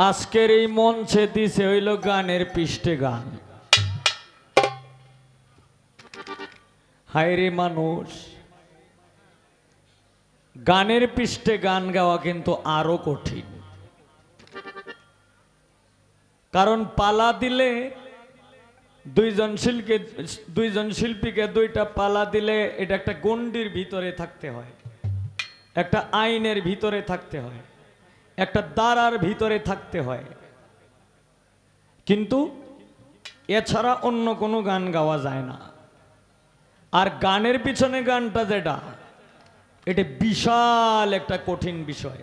আজকের এই মঞ্চে দিছে হইল গানের পৃষ্ঠে গান। হায়রে মানুষ, গানের পৃষ্ঠে গান গাওয়া কিন্তু আরো কঠিন। কারণ পালা দিলে দুইজন শিল্পীকে দুইটা পালা দিলে এটা একটা গণ্ডির ভিতরে থাকতে হয়, একটা আইনের ভিতরে থাকতে হয়, একটা দ্বারার ভিতরে থাকতে হয়। কিন্তু এছাড়া অন্য কোনো গান গাওয়া যায় না। আর গানের পিছনে গানটা যেটা, এটা বিশাল একটা কঠিন বিষয়।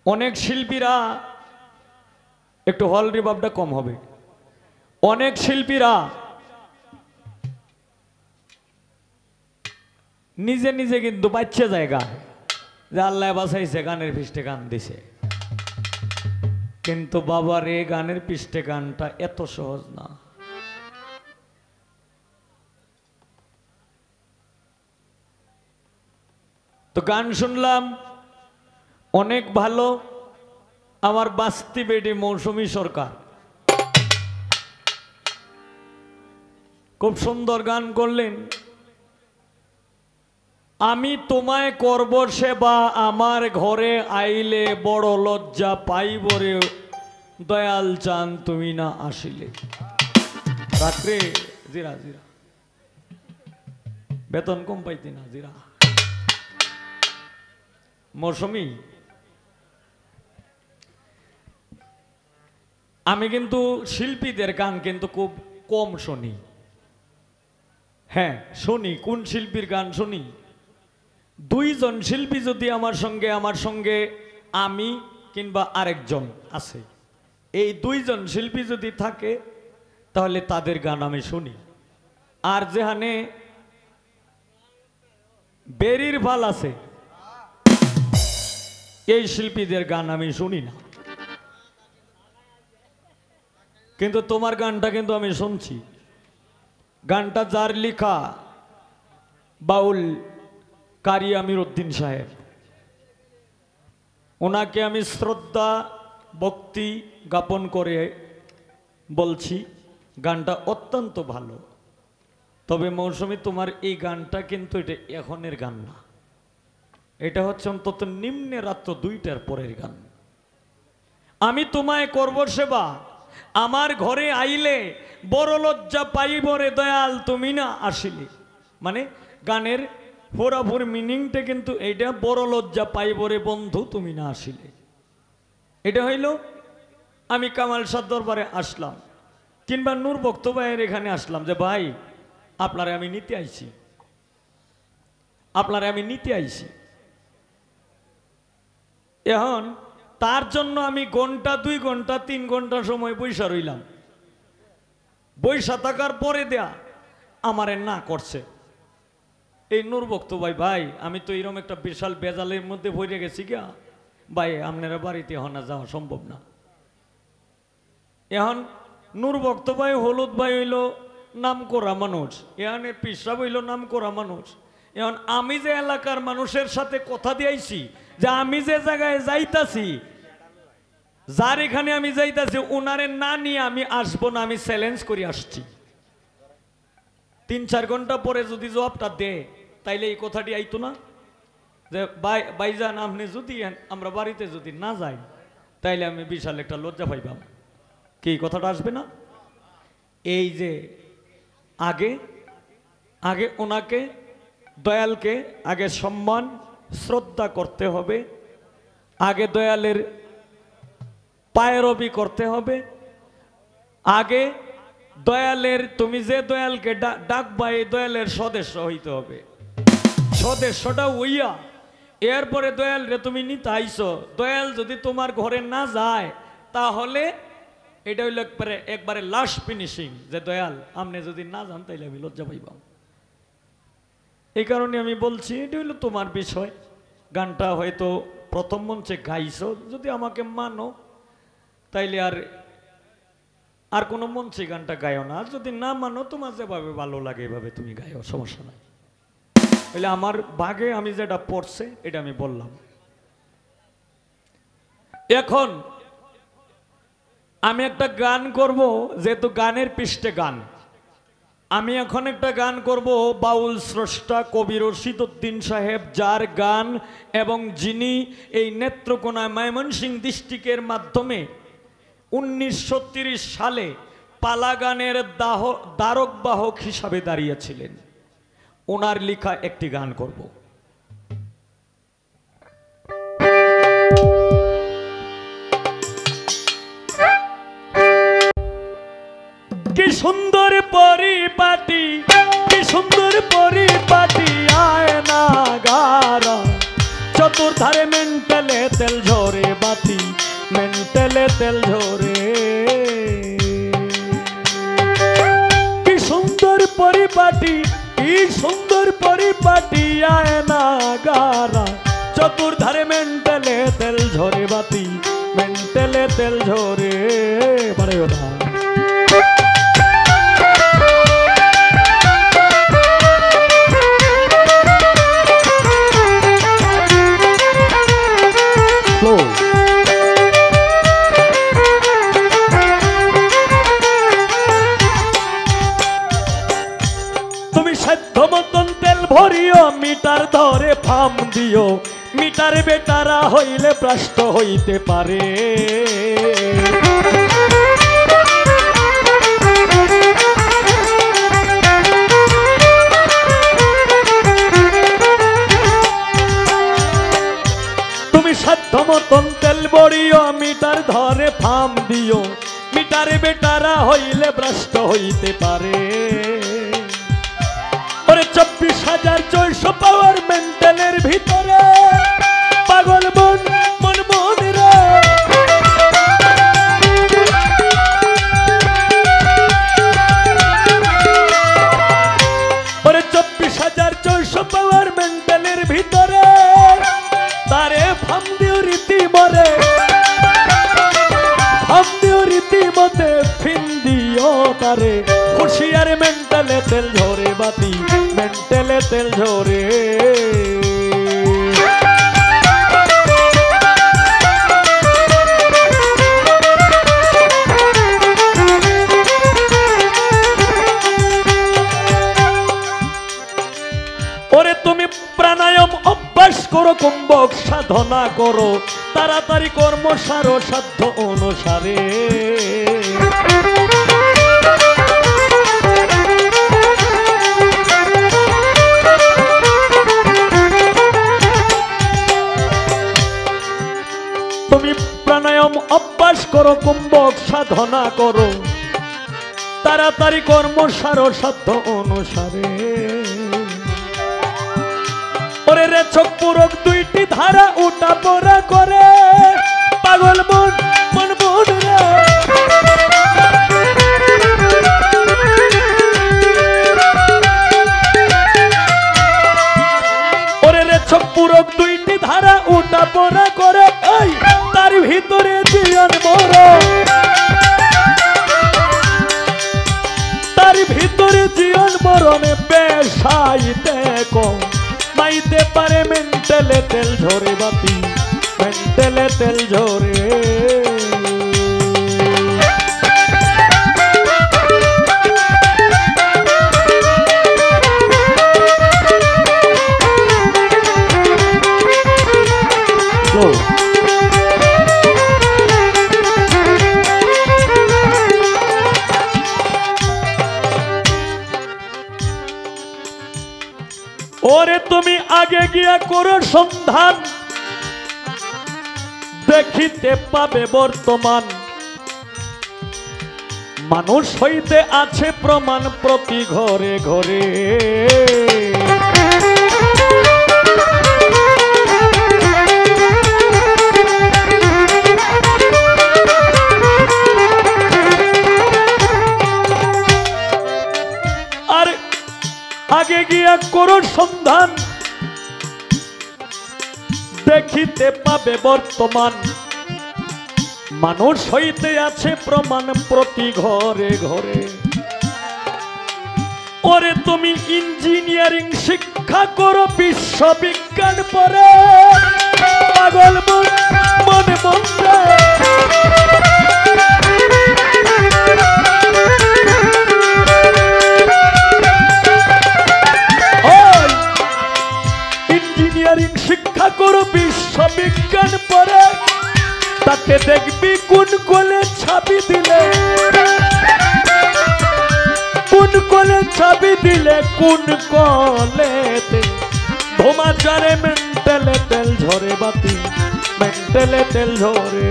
অনেক শিল্পীরা, একটু হল রিভাবটা কম হবে, অনেক শিল্পীরা নিজে নিজে কিন্তু বাচ্চা জায়গা যে আল্লাহ বাঁচাইছে, গানের পৃষ্ঠে গান দিছে। কিন্তু বাবার এই গানের পৃষ্ঠে গানটা এত সহজ না। তো গান শুনলাম অনেক ভালো। আমার বাস্তি বেডি মৌসুমী সরকার খুব সুন্দর গান করলেন। আমি তোমায় করব সেবা, আমার ঘরে আইলে বড় লজ্জা পাইব রে দয়াল চান তুমি না আসিলে। রাত্রে জিরা জিরা বেতন কম পাইতি না জিরা। মৌসুমী, আমি কিন্তু শিল্পীদের গান কিন্তু খুব কম শুনি। হ্যাঁ শুনি, কোন শিল্পীর গান শুনি? দুইজন শিল্পী যদি আমার সঙ্গে আমি কিংবা আরেকজন আছে, এই দুইজন শিল্পী যদি থাকে তাহলে তাদের গান আমি শুনি। আর যেখানে বেরির ভাল আছে এই শিল্পীদের গান আমি শুনি না। কিন্তু তোমার গানটা কিন্তু আমি শুনছি। গানটা যার লিখা, বাউল কারি আমির উদ্দিন সাহেব, ওনাকে আমি শ্রদ্ধা ভক্তি জ্ঞাপন করে বলছি গানটা অত্যন্ত ভালো। তবে মৌসুমী, তোমার এই গানটা কিন্তু এটা এখনের গান না, এটা হচ্ছে অন্তত নিম্নে রাত্র 2টার পরের গান। আমি তোমায় করব সেবা, আমার ঘরে আইলে বড় লজ্জা পাইব রে দয়াল তুমি না আসিলে। মানে গানের পুরাপুরি মিনিংটা কিন্তু এইটা, বড় লজ্জা পাইব রে বন্ধু তুমি না আসিলে। এটা হইল আমি কামাল শাহ দরবারে আসলাম কিংবা নূর বক্ত ভাইয়ের এখানে আসলাম যে ভাই আপনারে আমি নিতে আইছি, আপনারে আমি নিতে আইছি। এখন তার জন্য আমি ঘন্টা 2 ঘন্টা 3 ঘন্টা সময় বৈশা রইলাম। বৈশা থাকার পরে দেয়া আমারে না করছে এই নূর বক্ত ভাই, ভাই আমি তো এরকম একটা বিশাল বেজালের মধ্যে ভরে গেছি গিয়া, ভাই আপনারা বাড়িতে হনা যাওয়া সম্ভব না। এখন নূর বক্ত ভাই হলুদ ভাই হইল নাম করা মানুষ, এখানে পিসা হইল নাম করা মানুষ। এখন আমি যে এলাকার মানুষের সাথে কথা দিয়েছি যে আমি যে জায়গায় যাইতাছি, যার এখানে আমি যাইতাছি, ওনারে না নিয়ে আমি আসবো না, আমি চ্যালেঞ্জ করে আসছি। 3-4 ঘন্টা পরে যদি জবাবটা দে তাইলে এই কথাটি আইতো না যে ভাইজান আপনি যদি আমরা বাড়িতে যদি না যাই তাইলে আমি বিশাল একটা লজ্জা পাইবাম। কি কথাটা আসবে না? এই যে আগে আগে ওনাকে, দয়ালকে আগে সম্মান শ্রদ্ধা করতে হবে, আগে দয়ালের পায়রবি করতে হবে, আগে দয়ালের, তুমি যে দয়ালকে ডাকবা এই দয়ালের সদস্য হইতে হবে। সদস্যটা হইয়া এরপরে দয়াল রে তুমি নিতে আইছো। দয়াল যদি তোমার ঘরে না যায় তাহলে এটা হইল একবারে লাস্ট ফিনিশিং, যে দয়াল আপনি যদি না যান তাইলে আমি লজ্জা পাইবাম। এই কারণে আমি বলছি এটা হইল তোমার বিষয়। গানটা হয়তো প্রথম মঞ্চে গাইছো, যদি আমাকে মানো তাইলে আর কোনো মঞ্চে গানটা গায়ও না। আর যদি না মানো, তোমার যেভাবে ভালো লাগে এভাবে তুমি গাইও, সমস্যা নাই। তাহলে আমার ভাগে আমি যেটা পড়ছে এটা আমি বললাম। এখন আমি একটা গান করব, যেহেতু গানের পৃষ্ঠে গান, আমি এখন একটা গান করব বাউল স্রষ্টা কবি রশিদ উদ্দিন সাহেব, যার গান এবং যিনি এই নেত্রকোনা ময়মনসিংহ ডিস্ট্রিক্টের মাধ্যমে 1930 সালে পালা গানের দ্বারক বাহক হিসাবে দাঁড়িয়েছিলেন। ওনার লেখা একটি গান করব। কি সুন্দর পরিপাটি, কি সুন্দর পরিপাটি, আয়না গারা চতুর্ধারে মেন্টালে তেল ঝরে বাতি, মেন্টালে তেল ঝরে। কি সুন্দর পরিপাটি, কি সুন্দর পরিপাটি, আয়না গারা চতুর্ধারে মেন্টালে তেল ঝরে বাতি, মেন্টালে তেল ঝরে। বড় কথা তুমি সাধ্য মতন তেল ভরিও, মিটার ধরে ফাম দিও, মিটার বেটারা হইলে ভ্রষ্ট হইতে পারে। তুমি সাধ্য মতন তেল ভরিও, মিটার ধরে ফাম দিও, মিটার বেটারা হইলে ভ্রষ্ট হইতে পারে। 24,400 পাওয়ার মেন্টালের ভিতরে পাগল মন মন মন রে। 24,400 পাওয়ার মেন্টালের ভিতরে তারে ফাম দিও রীতি মরে, ফাম দিও রীতি মতে ফিন দিও তারে। হুঁশিয়ার মেন্টালে তেল ঝরে বাতি, মেন্টালে তেল ঝরে। ওরে তুমি প্রাণায়াম অভ্যাস করো, কুম্ভক সাধনা করো, তাড়াতাড়ি কর্ম সারো সাধ্য অনুসারে। তুমি প্রাণায়াম অভ্যাস করো, কুম্ভক সাধনা করো, তাড়াতাড়ি কর্ম সারো সাধ্য অনুসারে। ওরে রে চোখ পুরক দুইটি ধারা উঠা পড়া করে, পাগল মন মন মন রে। ওরে রে চোখ পুরক দুইটি ধারা উঠা পড়া করে, এই তার ভিতরে জীবন মরণ, তার ভিতরে জীবন মরণে পেশাইতে কম মাইতে পারে মেন্টালে তেল ঝরে বাতি, মেন্টালে তেল ঝরে। ওরে তুমি আগে গিয়া করো সন্ধান, দেখিতে পাবে বর্তমান মানুষ হইতে আছে প্রমাণ প্রতি ঘরে ঘরে। আর আগে গিয়া করো সন্ধান, দেখিতে পাবে বর্তমান মানুষ হইতে আছে প্রমাণ প্রতি ঘরে ঘরে। ওরে তুমি ইঞ্জিনিয়ারিং শিক্ষা করো, বিশ্ববিজ্ঞান পড়ে, পাগল মন মনে মনে ইঞ্জিনিয়ারিং শিক্ষা করো বিশ্ববিজ্ঞান পড়ে তাতে দেখবি কোন কলে ছাবি দিলে কোন কলে ছাবি দিলে কোন কলেতে ধোমা চারে মেন্টালে তেল ঝরে বাতি মেন্টালে তেল ঝরে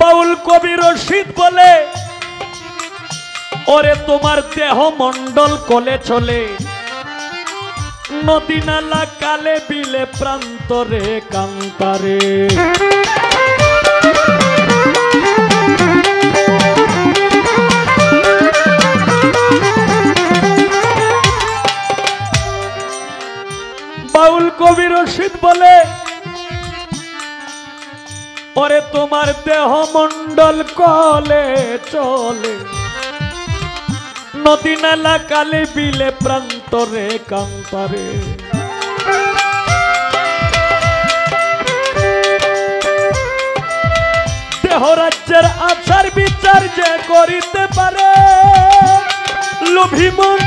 বাউল কবি রশিদ বলে ওরে তোমার দেহ মন্ডল কলে চলে নদী নালা কালে বিলে প্রান্তরে কান্তারে বাউল কবি রশিদ বলে ওরে তোমার দেহ মন্ডল কলে চলে নদী নালা কালে বিলে প্রান্তরে কান্তরে দেহ রাজ্যের আচার বিচার যে করিতে পারে লোভী মন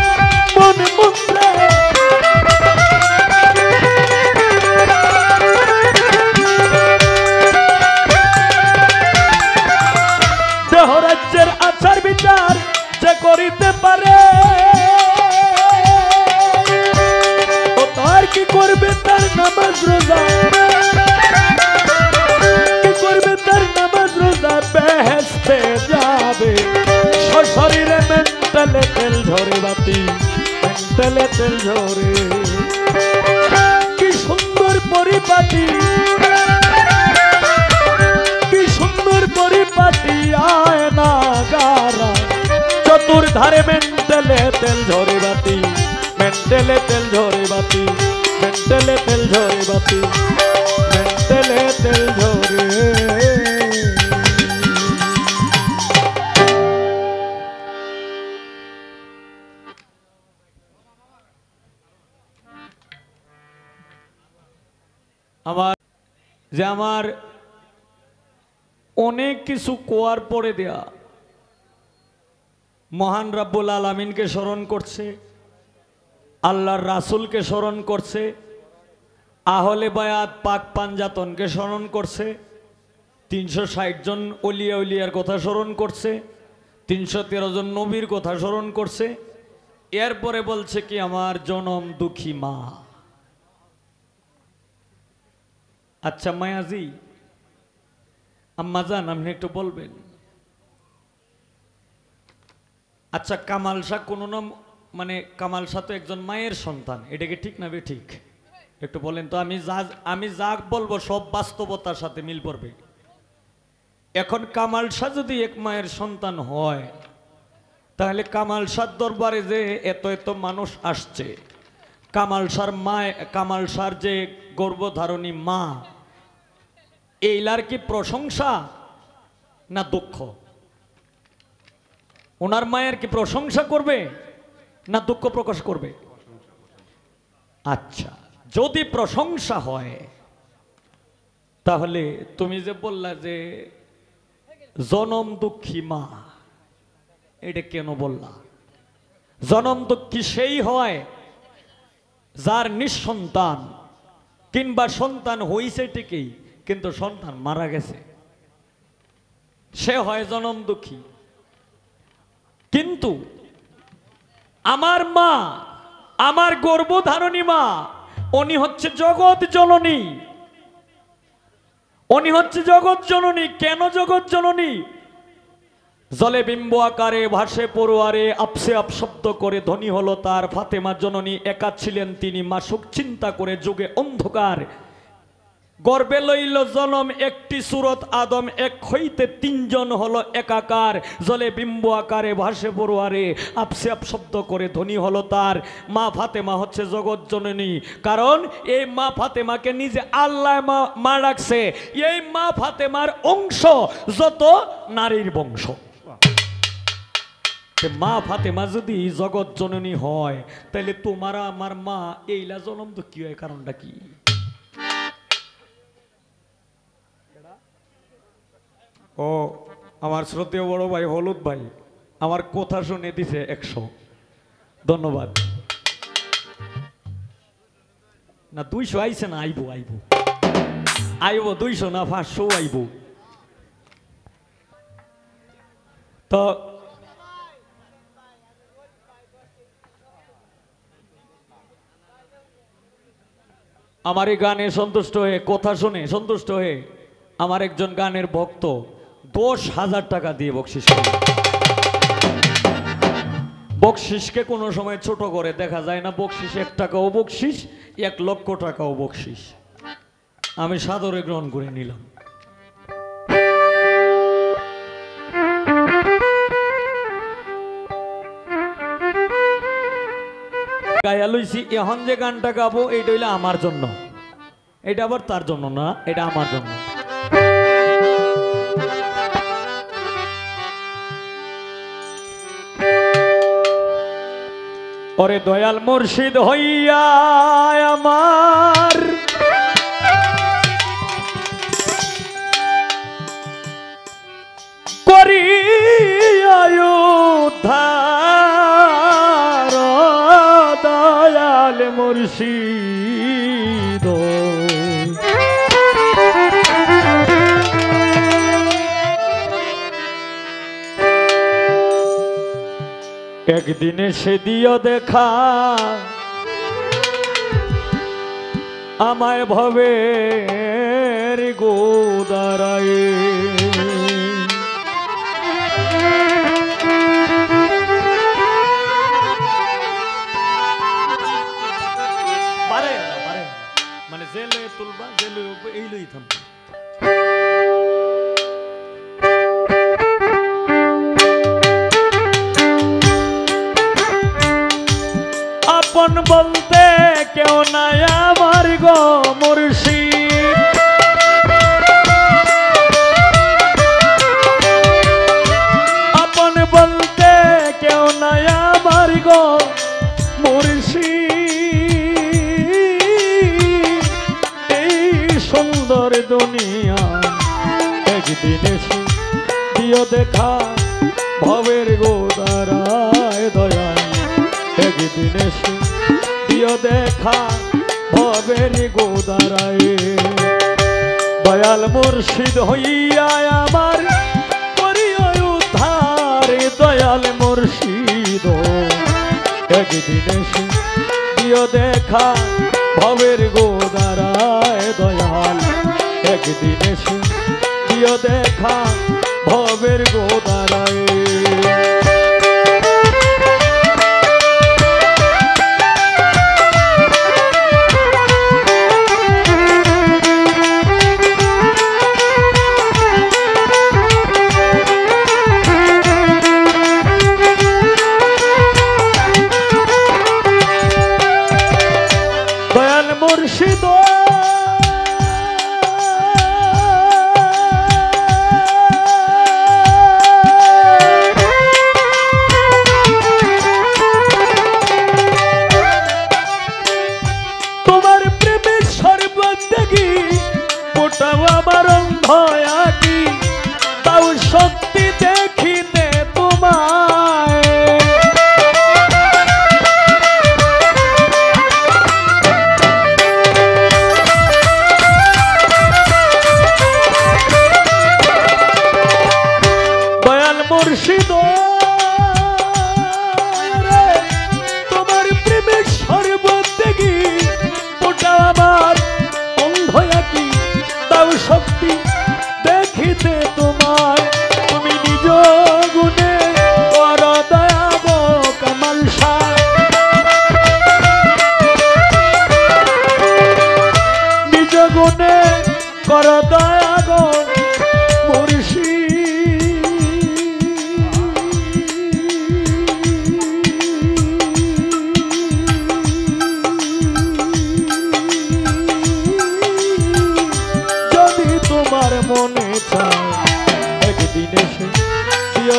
মনে মন্ত্রে দেহ রাজ্যের আচার বিচার যে করিতে পারে ও তার কি করবে তার নামাজ রোজা কি করবে তার নামাজ রোজা বেহেশতে যাবে শরীরে মেন্টালে তেল ঝরে বাতি মেন্টালে তেল ঝরে কি সুন্দর পরিপাটি কি সুন্দর পরিপাটি আয় না গারা চতুর্ধারে মেন্টালে তেল ঝরে বাতি মেন্টালে তেল ঝরে বাতি মেন্টালে তেল ঝরে বাতি মেন্টালে তেল ঝরে আমার অনেক কিছু কোয়ার পরে দেয়া মহান রব্বুল আলামিনকে স্মরণ করছে আল্লাহর রাসূলকে স্মরণ করছে আহলে বায়াত পাক পাঞ্জাতনকে স্মরণ করছে 360 জন ওলিয়া উলিয়ার কথা স্মরণ করছে 313 জন নবীর কথা স্মরণ করছে এরপরে বলছে কি আমার জনম দুঃখী মা আচ্ছা মায়াজি আম্মা জান আপনি একটু বলবেন আচ্ছা কামাল শাহ কোন নাম মানে কামাল শাহ তো একজন মায়ের সন্তান এটা কি ঠিক না বে ঠিক একটু বলেন তো আমি যা বলবো সব বাস্তবতার সাথে মিল পড়বে এখন কামাল শাহ যদি এক মায়ের সন্তান হয় তাহলে কামাল শাহর দরবারে যে এত এত মানুষ আসছে কামাল শাহর যে গর্ভধারণী মা এইলার কি প্রশংসা না দুঃখ ওনার মায়ের কি প্রশংসা করবে না দুঃখ প্রকাশ করবে আচ্ছা যদি প্রশংসা হয় তাহলে তুমি যে বললা যে জনম দুঃখী মা এটা কেন বললা জনম দুঃখী সেই হয় যার নিঃসন্তান কিংবা সন্তান হইছে ঠিকই কিন্তু সন্তান মারা গেছে সে হয় জনম দুঃখী কিন্তু আমার মা আমার গর্ভধারণী মা উনি হচ্ছে জগৎ জননী উনি হচ্ছে জগৎ জননী কেন জগৎ জননী জলে বিম্ব আকারে ভাসে পড়ুয়ারে আপসে আপশব্দ করে ধ্বনি হলো তার ফাতেমা জননী একা ছিলেন তিনি মাসুক চিন্তা করে যুগে অন্ধকার গর্বে লইল জনম একটি সুরত আদম, এক হইতে তিনজন হলো একাকার, জলে বিম্ব আকারে ভাসে পড়ুয়ারে, আপসে আপ শব্দ করে ধ্বনি হলো তার। মা ফাতেমা হচ্ছে জগৎ জননী, কারণ এই মা ফাতেমাকে নিজে আল্লাহ মা রাখছে। এই মা ফাতেমার অংশ যত নারীর বংশ। মা ফাতেমা যদি জগৎ জননী হয়, তাহলে তোমার আমার মা এইলা জনম তো কি হয়, কারণটা কি? ও আমার শ্রদ্ধেয় বড় ভাই হলুদ ভাই আমার কথা শুনে দিছে 100, ধন্যবাদ। না 200 আইছে না, আইবো আইবো আইবো 200 না 500 আইবো। তো আমার এই গানে সন্তুষ্ট হয়ে, কথা শুনে সন্তুষ্ট হয়ে আমার একজন গানের ভক্ত 10,000 টাকা দিয়ে বকশিস করে। বকশিসকে কোনো সময় ছোট করে দেখা যায় না। বকশিস 1 টাকাও বকশিস, 1 লক্ষ টাকাও বকশিস। আমি সাদরে গ্রহণ করে নিলাম। গায়া লইছি, এখন যে গানটা গাবো এইটা হইলে আমার জন্য, এটা আবার তার জন্য না, এটা আমার জন্য। ওরে দয়াল মুর্শিদ হইয়া আমার করিয়া উদ্ধার, দয়াল মুর্শিদ একদিনে সে দিও দেখা আমায় ভবের গোদারায়। মানে জেলে তুলবা, জেলে এই লই থামবা। আপন বলতে কেউ নাই আমার গো মুর্শিদ, আপন বলতে কেউ নাই আমার গো মুর্শিদ। এই সুন্দর দুনিয়া একদিন এসে দিও দেখা ভবের গোদারায়, দয়াল একদিন এসে দিও দেখা ভবের গোদারায়। দয়াল মুর্শিদ হইয়া আমার করিও উদ্ধার, দয়াল মুর্শিদ একদিন এসে দিও দেখা ভবের গোদারায়। দয়াল একদিন এসে দিও দেখা ভবের গোদারায়। মুর্শিদ তোমার প্রেমের সর্বত্যাগী ওটাও আমার অন্ধ আঁকি, তাও শক্তি দেখিতে তোমায়। মুর্শিদ তোমার প্রেমের সর্বত্যাগী ওটা আমার অন্ধ আঁকি, তাও শক্তি দেখিতে তোমায়। তুমি নিজ গুণে কর দয়া গো কামাল শাহ, নিজ গুণে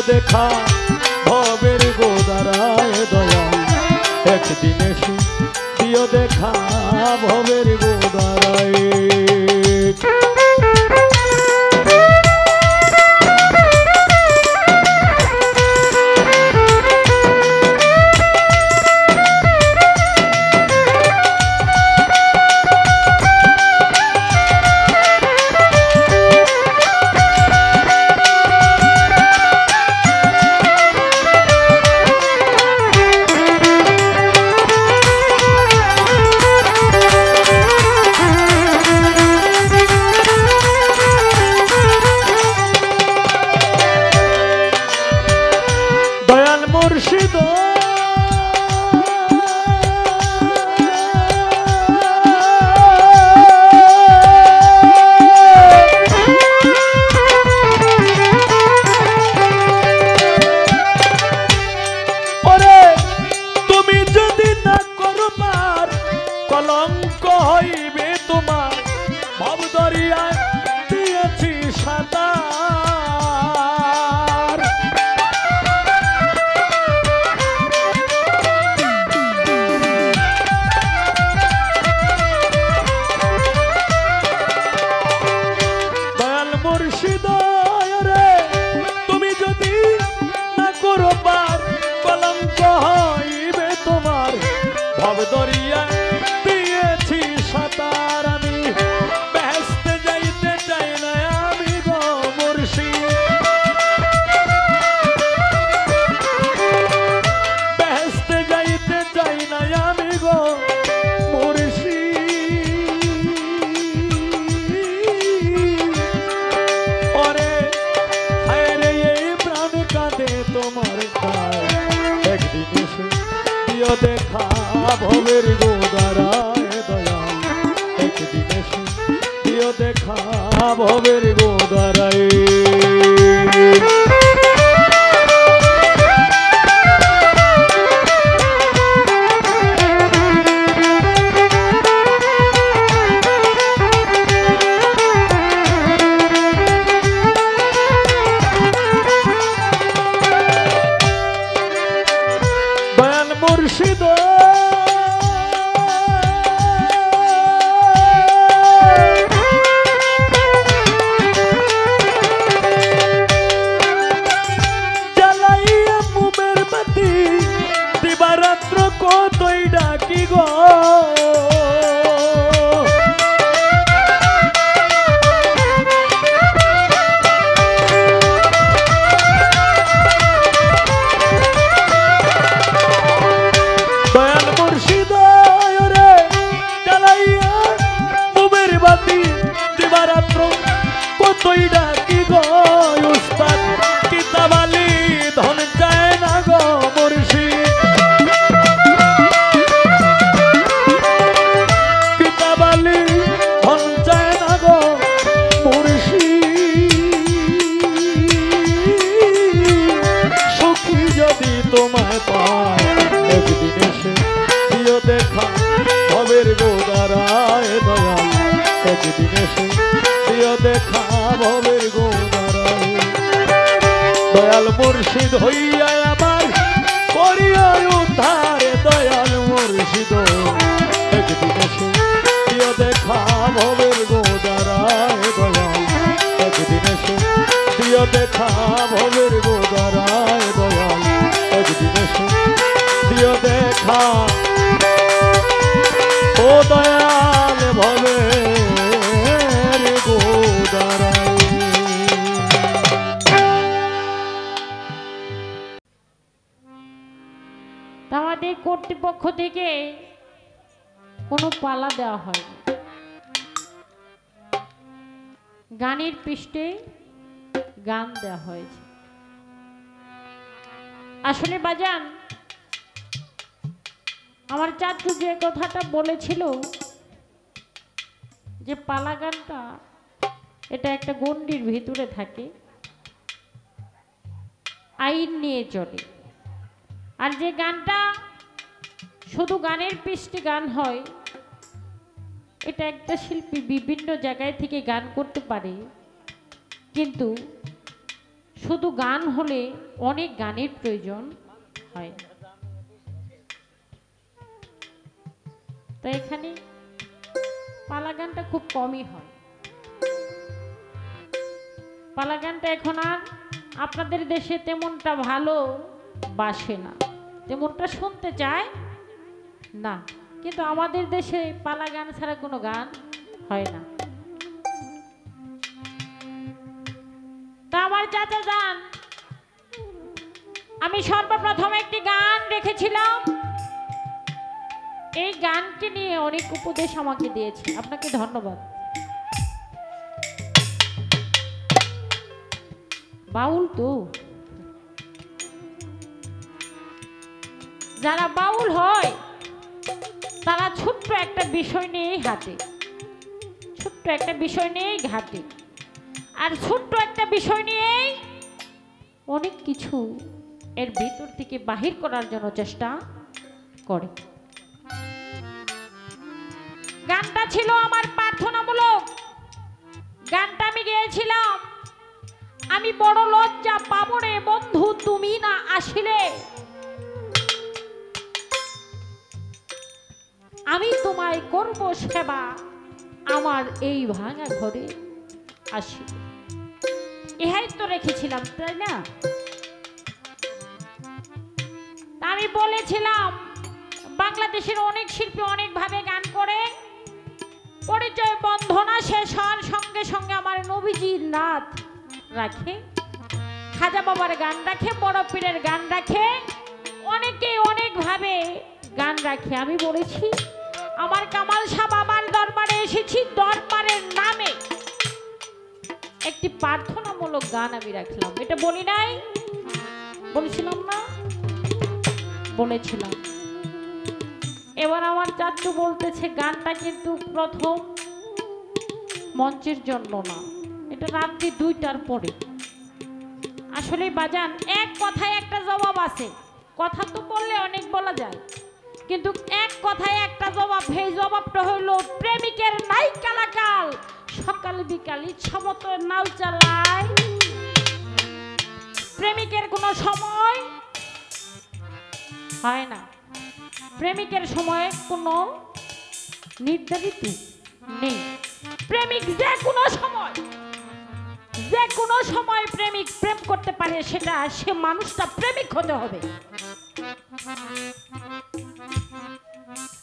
দেখা ভবের গোদারায় দয়াল একদিন এসে দিও দেখা ভবের গোদারায় মুর্শিদ ওরে তুমি যদি না করবার কলঙ্ক হইবে তোমার ভব দরিয়ায় দিয়েছি সাঁতার মুর্শিদ রে তুমি যদি না করবার কলঙ্ক হইবে তোমার ভব দরিয়া দিয়েছি সাঁতার আমি বেহেশতে যাইতে চাই না আমি গো মুর্শিদ বেহেশতে যাইতে চাই না আমি গো দেখা ভবের গোদারায় দয়াল একদিন এসে দিও দেখা ভবের গোদারায় মুর্শিদ জ্বালাইয়া মুমের বাতি দিবারাত্র কতই ডাকি গো কতই ডাকি গো উস্তাদ কিতাবালি ধন চায় না গো মুর্শিদ কিতাবালি ধন চায় না গো মুর্শিদ সখী যদি তোমায় পায় একদিন এসে দিও দেখা ভবের গোদারায় দয়াল একদিন এসে দিও দেখা ভবের গোদারায় দয়াল মুর্শিদ হইয়া আমার করিয়া উদ্ধার দয়াল মুর্শিদ একদিন এসে দিও দেখা ভবের গোদারায় দয়াল একদিন এসে দিও দেখা ভবের গোদারায় দয়াল একদিন এসে দিও দেখা ও দয়াল ভবের গোদারায় আমাদের কর্তৃপক্ষ থেকে কোনো পালা দেওয়া হয় না, গানের পৃষ্ঠে গান দেওয়া হয়েছে। আসলে বাজান আমার চাচু যে কথাটা বলেছিল যে পালা গানটা এটা একটা গণ্ডির ভিতরে থাকে, আইন নিয়ে চলে, আর যে গানটা শুধু গানের পৃষ্ঠে গান হয় এটা একটা শিল্পী বিভিন্ন জায়গায় থেকে গান করতে পারে, কিন্তু শুধু গান হলে অনেক গানের প্রয়োজন হয়। তো এখানে পালা গানটা খুব কমই হয়। পালা গানটা এখন আর আপনাদের দেশে তেমনটা ভালো বাসে না, তেমনটা শুনতে চায় না, কিন্তু আমাদের দেশে পালা গান ছাড়া কোনো গান হয় না। তা আমার চাচা যান, আমি সর্বপ্রথম একটি গান রেখেছিলাম, এই গানকে নিয়ে অনেক উপদেশ আমাকে দিয়েছে, আপনাকে ধন্যবাদ। বাউল তো, যারা বাউল হয় তারা ছোট্ট একটা বিষয় নিয়েই হাঁটে, ছোট্ট একটা বিষয় নিয়েই ঘাটে, আর ছোট্ট একটা বিষয় নিয়েই অনেক কিছু এর ভিতর থেকে বাহির করার জন্য চেষ্টা করে। গানটা ছিল আমার প্রার্থনামূলক, গানটা আমি গেয়েছিলাম, আমি বড় লজ্জা পাবো রে বন্ধু তুমি না আসিলে, আমি তোমায় করব সেবা আমার এই ভাঙা ঘরে আসি। ইহাই তো রেখেছিলাম, তাই না? আমি বলেছিলাম বাংলাদেশের অনেক শিল্পী অনেকভাবে গান করে, পরিচয় বন্ধনা শেষ হওয়ার সঙ্গে সঙ্গে আমার নবীজির নাথ রাখে, খাজা বাবার গান রাখে, বড় পীরের গান রাখে, অনেকে অনেকভাবে গান রাখে। আমি বলেছি আমার কামাল শাহ বাবার দরবারে এসেছি, দরবারের নামে একটি প্রার্থনামূলক গান আমি রাখলাম, এটা বলি নাই? বলেছিলাম না? বলেছিলাম। এবার আমার চাচু বলতেছে গানটা কিন্তু প্রথম মঞ্চের জন্য না, এটা রাত্রি 2টার পরে। আসলে বাজান এক কথায় একটা জবাব আছে, কথা তো বললে অনেক বলা যায়, কিন্তু এক কথায় একটা জবাব, সেই জবাবটা হলো প্রেমিকের নাই কালাকাল, সকাল বিকাল ইচ্ছা মতো নাও চালায়, প্রেমিকের কোনো সময় হয় না, প্রেমিকের সময় কোনো নির্ধারিত নেই, প্রেমিক যে কোনো সময়, যে কোনো সময় প্রেমিক প্রেম করতে পারে, সেটা সে মানুষটা প্রেমিক হতে হবে।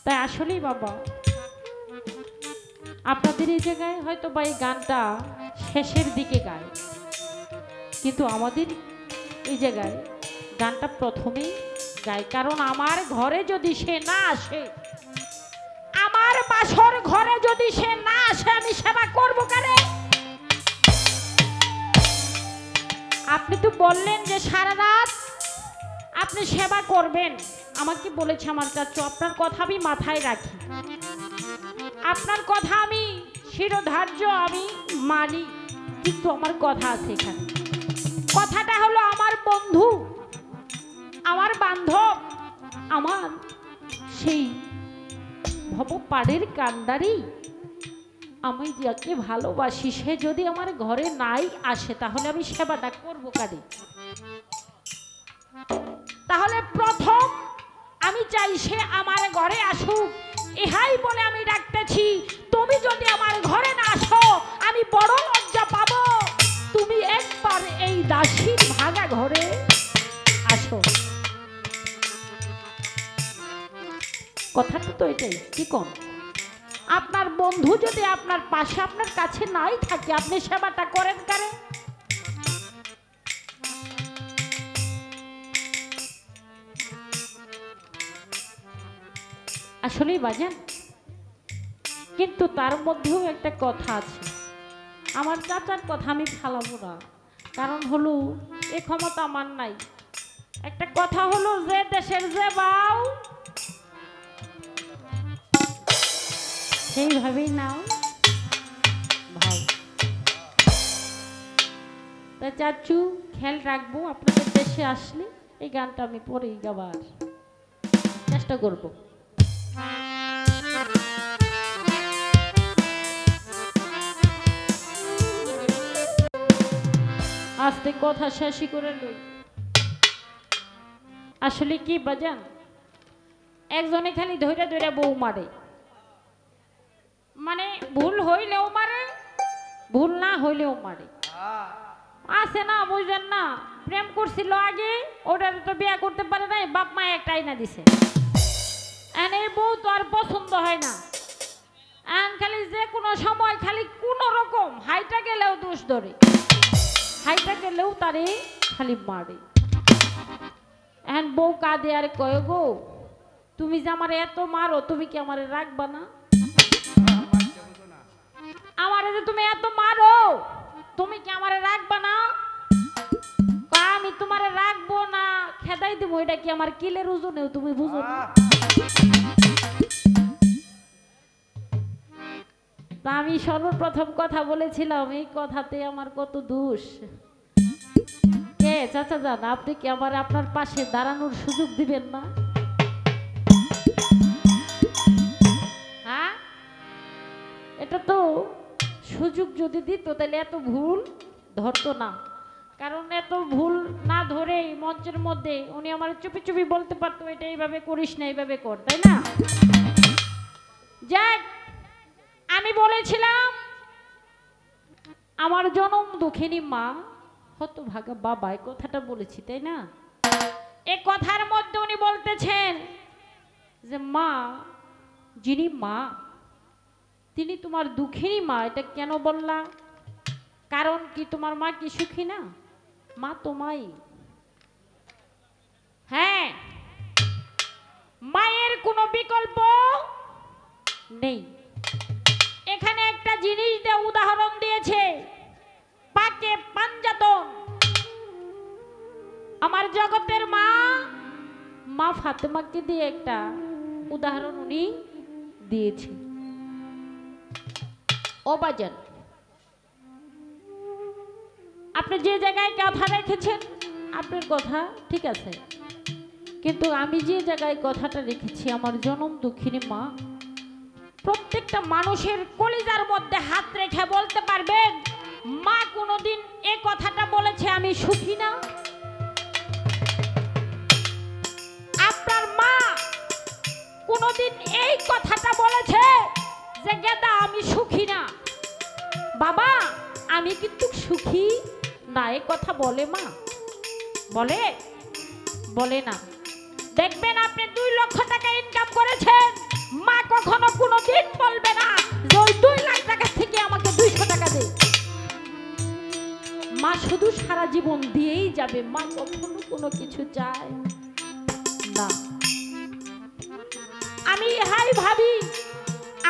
তাই আসলেই বাবা আপনাদের এই জায়গায় হয়তো বা এই গানটা শেষের দিকে গায়, কিন্তু আমাদের এই জায়গায় গানটা প্রথমেই গায়, কারণ আমার ঘরে যদি সে না আসে, আমার বাসর ঘরে যদি সে না আসে, আমি সেবা করবো কারে? আপনি তো বললেন যে সারা রাত আপনি সেবা করবেন, আমাকে বলেছে আমার চাচু, আপনার কথা আমি মাথায় রাখি, আপনার কথা আমি শিরোধার্য আমি মানি, কিন্তু আমার কথা আছে এখানে, কথাটা হলো আমার বন্ধু, আমার বান্ধব, আমার সেই ভবপাড়ের কান্ডারি, আমি যাকে ভালোবাসি, সে যদি আমার ঘরে নাই আসে, তাহলে আমি সেবাটা করবো কারে? তাহলে প্রথম আমি চাই সে আমার ঘরে আসুক, ইহাই বলে আমি ডাকতেছি, তুমি যদি আমার ঘরে না আসো আমি বড় লজ্জা পাবো, তুমি একবার এই দাসীর ভাঙা ঘরে আসো। কথাটা তো এটাই, কি কোন? আপনার বন্ধু যদি আপনার পাশে, আপনার কাছে নাই থাকে, আপনি সেবাটা করেন কারে? আসলেই বাজান, কিন্তু তার মধ্যেও একটা কথা আছে, আমার চাচার কথা আমি ফালাবো না, কারণ হলো এ ক্ষমতা আমার নাই। একটা কথা হলো যে দেশের যে বাউ সেইভাবেই নাও ভাও। তা চাচু খেয়াল রাখবো, আপনাদের দেশে আসলে এই গানটা আমি পরেই গাবার চেষ্টা করব। আস্তে কথা শেষই করে লই। আসলে কি বাজান, একজনে খালি ধৈরা ধৈরা বউ মারে, মানে ভুল হইলেও মারে, ভুল না হইলেও মারে। আছে না, বুঝলেন না, প্রেম করছিল আগে, ওটার তো বিয়ে করতে পারে নাই, বাপ মা একটা আইনা দিছে। এই বউ তো আর পছন্দ হয় না, খালি যে কোনো সময় খালি কোন রকম হাইটা গেলেও দোষ ধরে, হাইটা গেলেও তারে খালি মারে। বউ কাঁদে আর কয়, গো তুমি যে আমার এত মারো, তুমি কি আমারে রাখবা না? আমারে যে তুমি এত মারো, তুমি কি আমারে রাখবা না? আমি তোমারে রাখবো না, খেদাই দেবো, এটা কি আমার কিলের ওজনেও তুমি বুঝো না? তা আমি সর্বপ্রথম কথা বলেছিলাম, এই কথাতে আমার কত দোষ। কে চাচা যান, আপনি কি আমার আপনার পাশে দাঁড়ানোর সুযোগ দিবেন না? হ্যাঁ, এটা তো সুযোগ যদি দিত তাহলে এত ভুল ধরতো না। কারণ এত ভুল না ধরেই মঞ্চের মধ্যে উনি আমার চুপি চুপি বলতে পারতো, এটা এইভাবে করিস না, এইভাবে কর, তাই না? যাক, আমি বলেছিলাম আমার জনম দুঃখিনী মা, হতভাগা বাবা, এই কথাটা বলেছি, তাই না? এই কথার মধ্যে উনি বলতেছেন যে মা, যিনি মা তিনি তোমার দুঃখিনী মা, এটা কেন বললা? কারণ কি তোমার মা কি সুখী না? মা তোমাই। হ্যাঁ, মায়ের কোনো বিকল্প নেই। এখানে একটা জিনিস দিয়ে উদাহরণ দিয়েছে, পাকে পাঞ্জাতন। আমার জগতের মা, মা ফাতেমাকে দিয়ে একটা উদাহরণ উনি দিয়েছে। ও বাজান, আপনি যে জায়গায় কথা রেখেছেন আপনার কথা ঠিক আছে, কিন্তু আমি যে জায়গায় কথাটা রেখেছি, আমার জনম দুঃখিনী মা, প্রত্যেকটা মানুষের কলিজার মধ্যে হাত রেখে বলতে পারবেন মা কোনোদিন এই কথাটা বলেছে আমি সুখী না? আপনার মা কোনোদিন এই কথাটা বলেছে যে গেদা আমি সুখী না, বাবা আমি কিন্তু সুখী না? এই কথা বলে মা? বলে? বলে না। দেখবেন আপনি 2 লক্ষ টাকা ইনকাম করেছেন, মা কখনো কোনোদিন বলবে না যে ওই 2 লাখ টাকা থেকে আমাকে 200 টাকা দে। মা শুধু সারা জীবন দিয়েই যাবে, মা কখনো কোনো কিছু চায় না। আমি হাই ভাবি,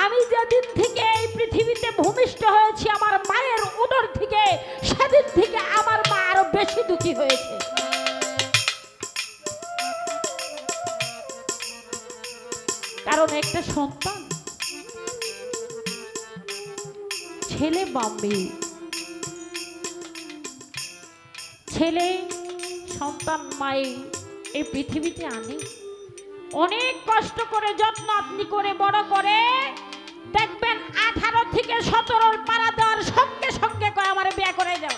আমি যেদিন থেকে এই পৃথিবীতে ভূমিষ্ঠ হয়েছি আমার মায়ের উদর থেকে, সেদিন থেকে আমার মা আরো বেশি দুঃখী হয়েছে। কারণ একটা সন্তান, ছেলে বা মেয়ে, ছেলে সন্তান মায়ে এই পৃথিবীতে আনে, অনেক কষ্ট করে যত্ন আপনি করে বড় করে, দেখবেন 18 থেকে 17 পাড়া দেওয়ার সঙ্গে সঙ্গে কয় আমারে বিয়ে করে দাও।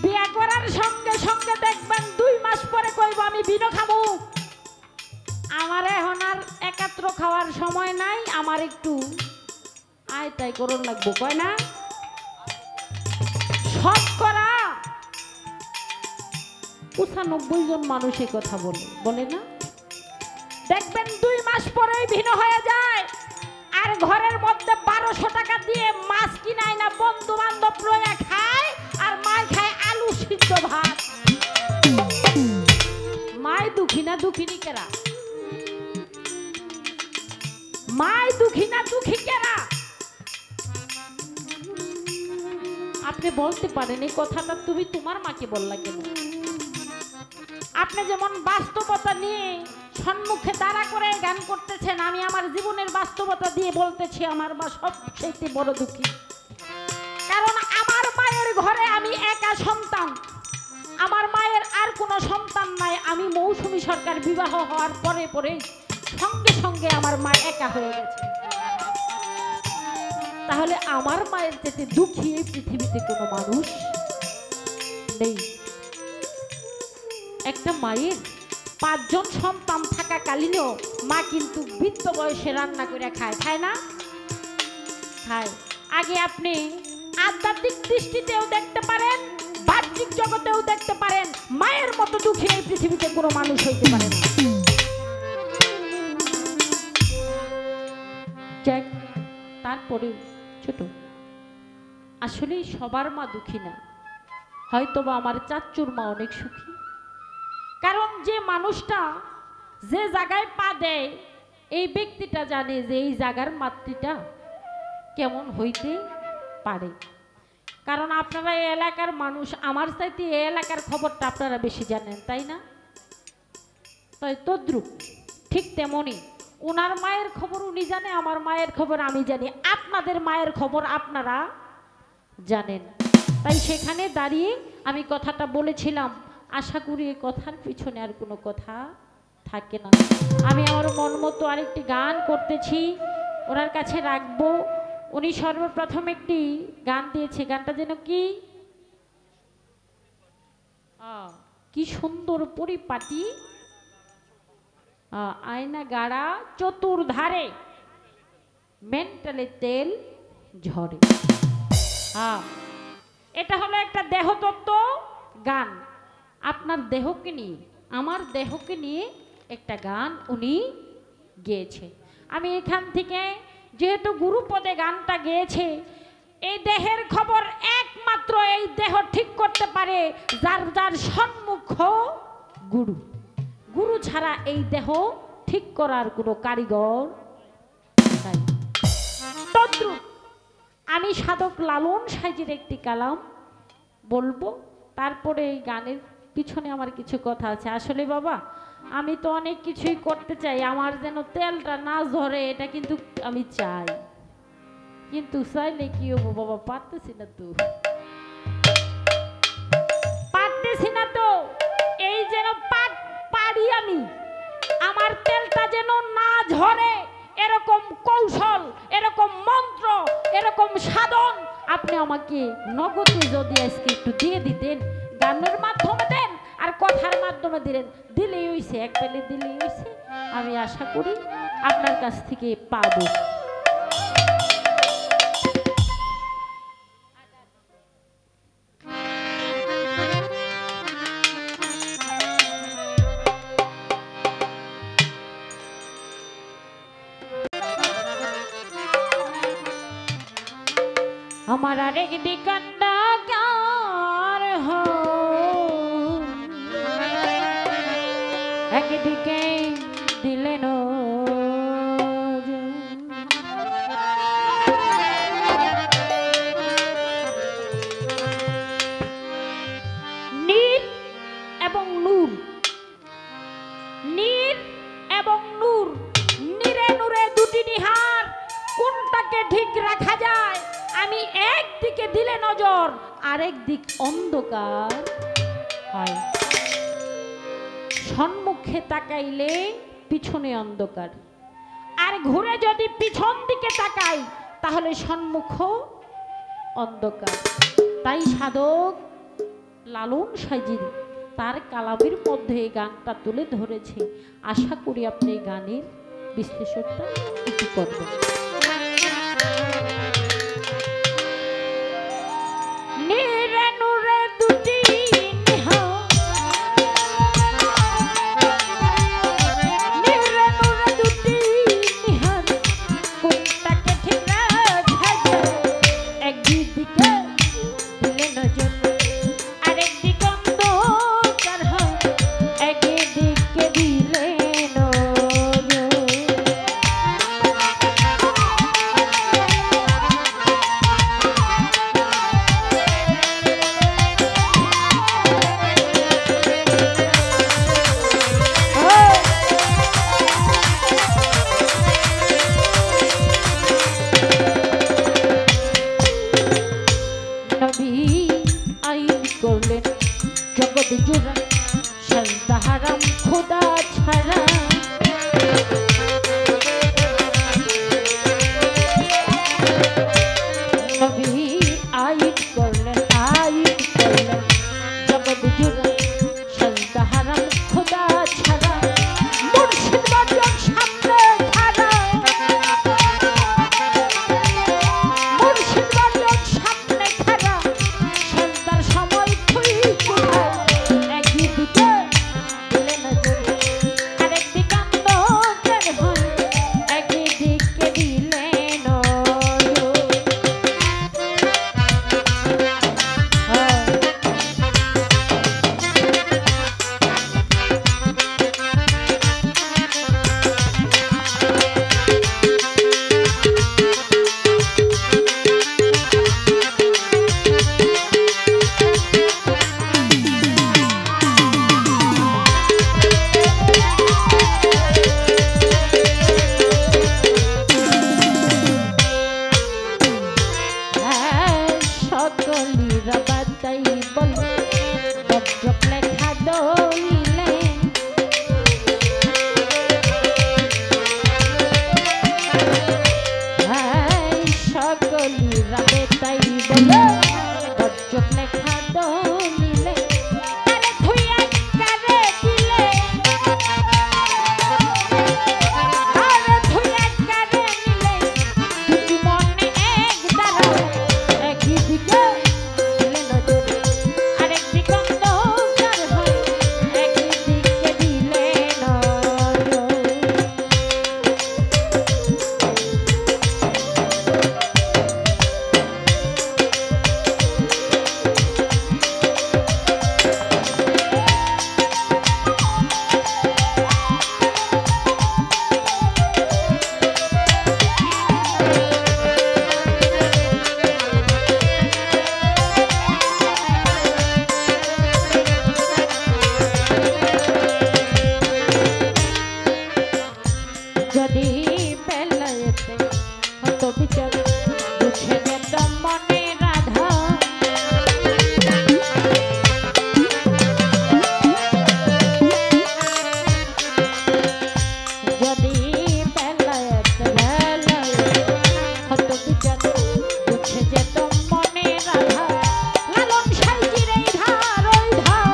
বিয়ে করার সঙ্গে সঙ্গে দেখবেন 2 মাস পরে কইব আমি বিনো খাবো, আমার এখন আর একাত্র খাওয়ার সময় নাই, আমার একটু আয় তাই করুন লাগবো, কয় না? শতকরা 95 জন মানুষ এই কথা বলে না? দেখবেন 2 মাস পরেই ভিন্ন হয়ে যায়, আর ঘরের মধ্যে 1200 টাকা দিয়ে মাছ কিনায় না, বন্ধু বান্ধব লইয়া খায়, আর মায় খায় আলু সিদ্ধ ভাত। মায় দুঃখী না দুঃখিনী কেরা? মায় দুঃখী না দুঃখী কেরা? আপনি বলতে পারেন এই কথাটা তুমি তোমার মাকে বললা কেন? আপনি যেমন বাস্তবতা নিয়ে সম্মুখে দাঁড়া করে গান করতেছেন, আমি আমার জীবনের বাস্তবতা দিয়ে বলতেছি আমার মা সবচেয়ে বড় দুঃখী। কারণ আমার মায়ের ঘরে আমি একা সন্তান, আমার মায়ের আর কোনো সন্তান নাই। আমি মৌসুমী সরকার বিবাহ হওয়ার পরে পরে সঙ্গে সঙ্গে আমার মা একা হয়ে গেছে। তাহলে আমার মায়ের চেতে দুঃখী এই পৃথিবীতে কোনো মানুষ নেই। একটা মায়ের 5 জন সন্তান থাকাকালীনও মা কিন্তু বৃদ্ধ বয়সে রান্না করে খায়, খায় না? খায়। আগে আপনি আধ্যাত্মিক দৃষ্টিতেও দেখতে পারেন, বাহ্যিক জগতেও দেখতে পারেন, মায়ের মতো দুঃখী এই পৃথিবীতে কোনো মানুষ হইতে পারে না। যাক, তারপরে ছোট আসলে সবার মা দুঃখী না, হয়তোবা আমার চাচ্চুর মা অনেক সুখী। কারণ যে মানুষটা যে জায়গায় পা দেয় এই ব্যক্তিটা জানে যে এই জায়গার মাতৃটা কেমন হইতে পারে। কারণ আপনারা এই এলাকার মানুষ, আমার চাইতে এই এলাকার খবরটা আপনারা বেশি জানেন, তাই না? তাই তদ্রুপ ঠিক তেমনই ওনার মায়ের খবর উনি জানে, আমার মায়ের খবর আমি জানি, আপনাদের মায়ের খবর আপনারা জানেন। তাই সেখানে দাঁড়িয়ে আমি কথাটা বলেছিলাম, আশা করি এই কথার পিছনে আর কোনো কথা থাকে না। আমি আমার মন মতো আরেকটি গান করতেছি, ওনার কাছে রাখবো। উনি সর্বপ্রথম একটি গান দিয়েছে, গানটা যেন কি সুন্দর পরিপাটি আয়না গাড়া চতুর্ধারে মেন্টালে তেল ঝরে। এটা হলো একটা দেহতত্ত্ব গান, আপনার দেহকে নিয়ে, আমার দেহকে নিয়ে একটা গান উনি গেয়েছে। আমি এখান থেকে যেহেতু গুরুপদে গানটা গেয়েছে, এই দেহের খবর একমাত্র এই দেহ ঠিক করতে পারে যার যার সম্মুখ গুরু। গুরু ছাড়া এই দেহ ঠিক করার কোনো কারিগর নাই। তদ্রুপ আমি সাধক লালন সাইজির একটি কালাম বলবো, তারপরে এই গানের পিছনে আমার কিছু কথা আছে। আসলে বাবা আমি তো অনেক কিছুই করতে চাই, আমার যেন তেলটা না ঝরে এটা কিন্তু আমি চাই, কিন্তু চাইলে কি হবো বাবা, পারতেছি না তো, পারতেছি না তো। এই যেন পারি আমি, আমার তেলটা যেন না ঝরে এরকম কৌশল, এরকম মন্ত্র, এরকম সাধন আপনি আমাকে নগদে যদি আজকে একটু দিয়ে দিতেন, গানের মাধ্যমে দেন আর কথার মাধ্যমে দিলেন, দিলেই হইছে, এক পেলে দিলেই হইছে। আমি আশা করি আপনার কাছ থেকে পাবো। আমার আরেক দিকান্ডাকার একদিকে দিলেন নীর এবং নূর, নীর এবং নূর, নীরে নূরে দুটি নিহার, কোনটাকে ঠিক রাখা যায়? আমি একদিকে দিলে নজর, আরেক দিক অন্ধকার হয়। সম্মুখে তাকাইলে পিছনে অন্ধকার, আর ঘুরে যদি পিছন দিকে তাকাই তাহলে সম্মুখ অন্ধকার। তাই সাধক লালন সাইজি তার কালামের মধ্যে এই গানটা তুলে ধরেছে। আশা করি আপনি এই গানের বিশ্লেষণটা একটু করবেন। দলিলে সকলি রাতে তাই বলে বজ্জক লেখা দলিলে আরে ধুইয়া কারে দিলে আরে ধুইয়া কারে নিলে দুটি মনে এক দ্বারা একই দিকে দিলে নজর আরেক দিগন্ত কার হয় একই দিকে দিলে নজর যদি পেলায়েতে হতো বিচার বুঝে যেত মনে রাধা যদি পেলায়েতে হতো বিচার বুঝে যেত মনে রাধা লালন সাইজির এই ধার ওই ধার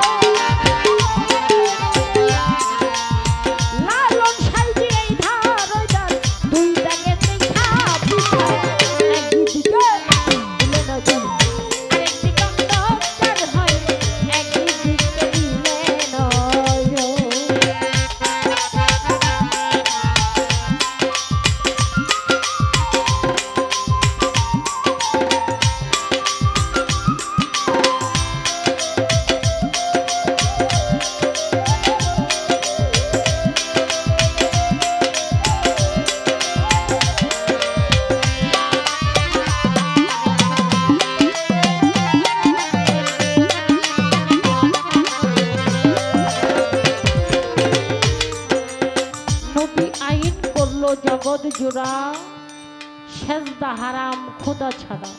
লালন সাইজির এই ধার ওই ধার দুই দাগে দেখা পিছা একদিকে দিলে নজর আরেক দিগন্ত কার হয় একদিকে দিলে নজর নবী আইন করলো জগৎ জোড়া সেজদা হারাম খোদা ছাড়া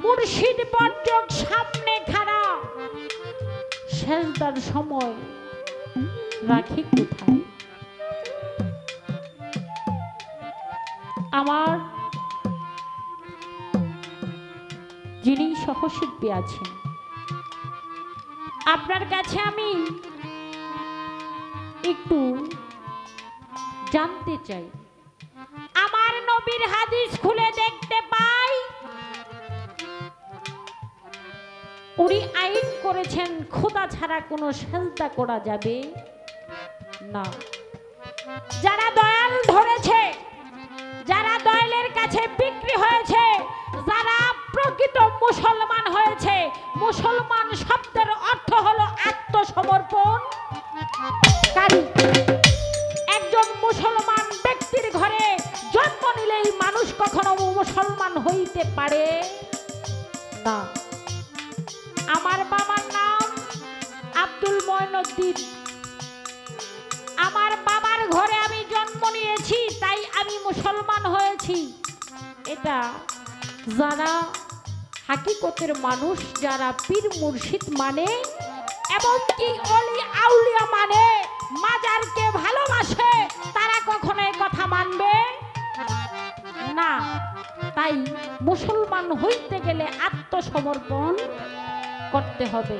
মুর্শিদ বর্জক সামনে খাড়া সেজদার সময় রাখি কোথায় আমার যিনি সহশিল্পী আছেন আপনার কাছে আমি একটু জানতে চাই আমার নবীর হাদিস খুলে দেখতে পাই উনি আইন করেছেন খোদা ছাড়া কোনো সেজদা করা যাবে না যারা দয়াল ধরেছে যারা দয়ালের কাছে বিক্রি হয়েছে যারা প্রকৃত মুসলমান হয়েছে মুসলমান শব্দের অর্থ হলো আত্মসমর্পণ একজন মুসলমান ব্যক্তির ঘরে জন্ম নিলেই মানুষ কখনো মুসলমান হইতে পারে না আমার বাবার নাম আব্দুল মঈনুদ্দিন আমার বাবার ঘরে আমি জন্ম নিয়েছি তাই আমি মুসলমান হয়েছি এটা যারা হাকিকতের মানুষ যারা পীর মুর্শিদ মানে এবং কি অলি আউলিয়া মানে মাজারকে ভালোবাসে তারা কখনো এই কথা মানবে না তাই মুসলমান হইতে গেলে আত্মসমর্পণ করতে হবে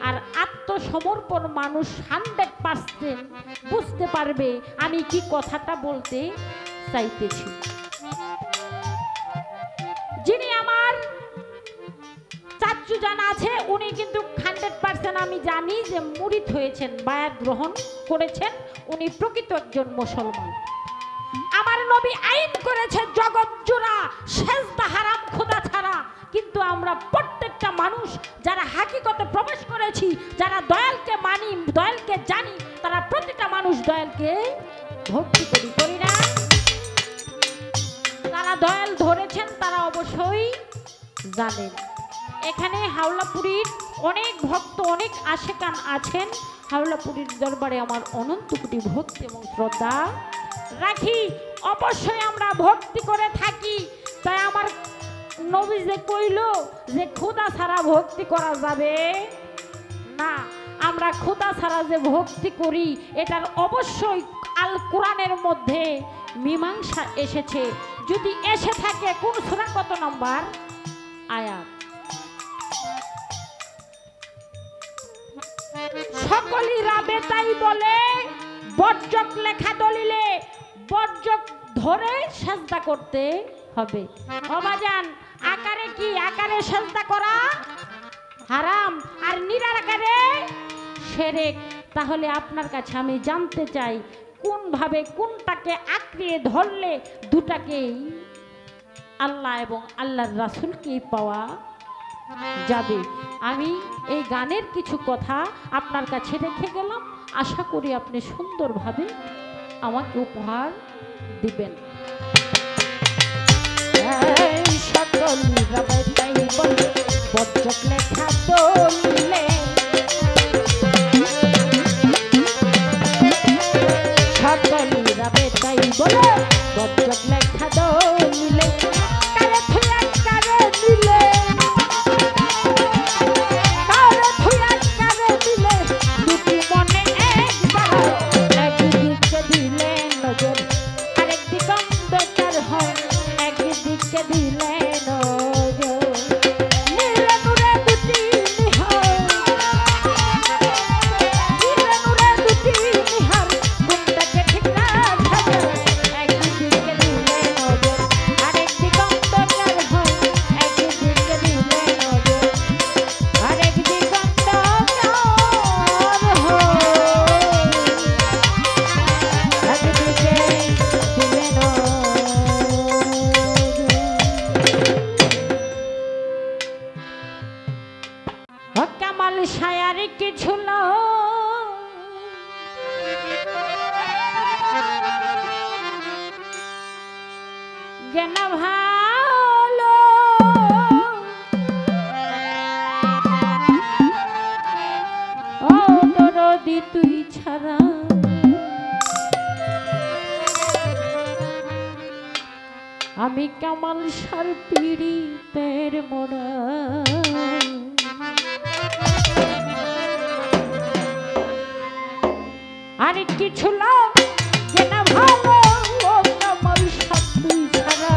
আর আত্মসমর্পণ মানুষ 100% বুঝতে পারবে আমি কি কথাটা বলতে চাইতেছি যিনি আমার চাচু জানা আছে উনি কিন্তু 100% আমি জানি যে মুরিদ হয়েছেন বায়াত গ্রহণ করেছেন উনি প্রকৃত একজন মুসলমান আমার নবী আইন করেছে জগৎ জোড়া সেজদা হারাম খোদা ছাড়া কিন্তু আমরা প্রত্যেকটা মানুষ যারা হাকিকতে প্রবেশ করেছি যারা দয়ালকে মানি দয়ালকে জানি তারা প্রতিটা মানুষ দয়ালকে ভক্তি করি না যারা দয়াল ধরেছেন তারা অবশ্যই জানেন এখানে হাওলাপুরীর অনেক ভক্ত অনেক আশেকান আছেন হাওলাপুরীর দরবারে আমার অনন্ত কোটি ভক্তি এবং শ্রদ্ধা রাখি অবশ্যই আমরা ভক্তি করে থাকি তাই আমার নবী যে কইল যে খোদা ছাড়া ভক্তি করা যাবে ছাড়া যে ভক্তি করি এটার অবশ্যই আল কোরআনের মধ্যে মীমাংসা এসেছে। যদি এসে থাকে কোন সূরা কত নম্বর আয়াত? সকলই রাবে তাই বলে বর্জক লেখা দলিলে বর্জক ধরে সেজদা করতে হবে। বাবাজান আকারে কি? আকারে সেজদা করা হারাম আর নিরাকারে শিরক। তাহলে আপনার কাছে আমি জানতে চাই কোন ভাবে কোনটাকে আঁকড়িয়ে ধরলে দুটাকেই আল্লাহ এবং আল্লাহর রাসূলকে পাওয়া যাবে। আমি এই গানের কিছু কথা আপনার কাছে রেখে গেলাম, আশা করি আপনি সুন্দরভাবে আমাকে উপহার দিবেন। সকল রাবে তাই বলে বর্জক লেখা দলিলে সকল রাবে তাই বলে বর্জক লেখা দলিলে কারে থুয়া কারে দিলে কারে থুয়া কারে দিলে দুটি মনে একবার একদিকে দিলে নজর আরেক দিকে বেকার হয় একদিকে দিলে নজর নীলে নুরে দুটি নিহার নীলে নুরে দুটি নিহার কোনটাকে ঠিক রাখবে একদিকে দিলে নজর আরেক দিকে বেকার হয় একদিকে দিলে নজর আরেক দিকে বেকার হয় একদিকে দিলে নজর। কামাল শায়ার কিছু না জ্ঞান ভালো ও দরদি তুই ছাড়া আমি কামাল শার পীড়িতের মোড়া আর কিছু লোক যে না ভালো ও কামাল শার তুই ছাড়া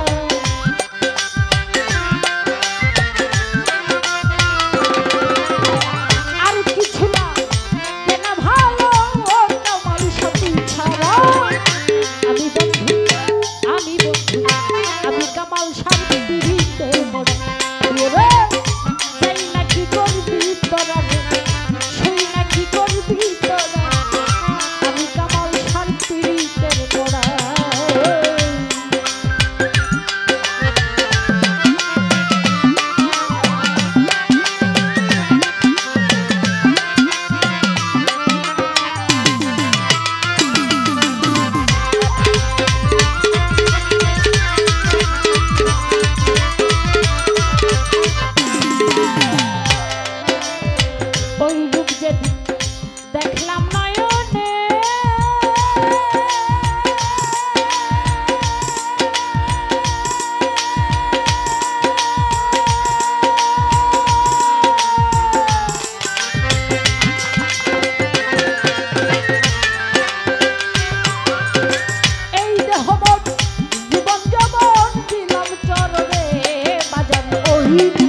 আর কিছু লোক যে না ভালো ও কামাল শার তুই ছাড়া আমি বন্ধু আমি বন্ধু আমি কামাল শার পীড়িতের মোড়া রে সেই নাকি করবি তোরা রে সেই নাকি করবি তোরা আমি কামাল শার পীড়িতের মোড়া ওই রূপ যে দেখলাম নয়নে এই দেহ মন জীবন যেমন দিলাম চরণে বাজান ওই যদি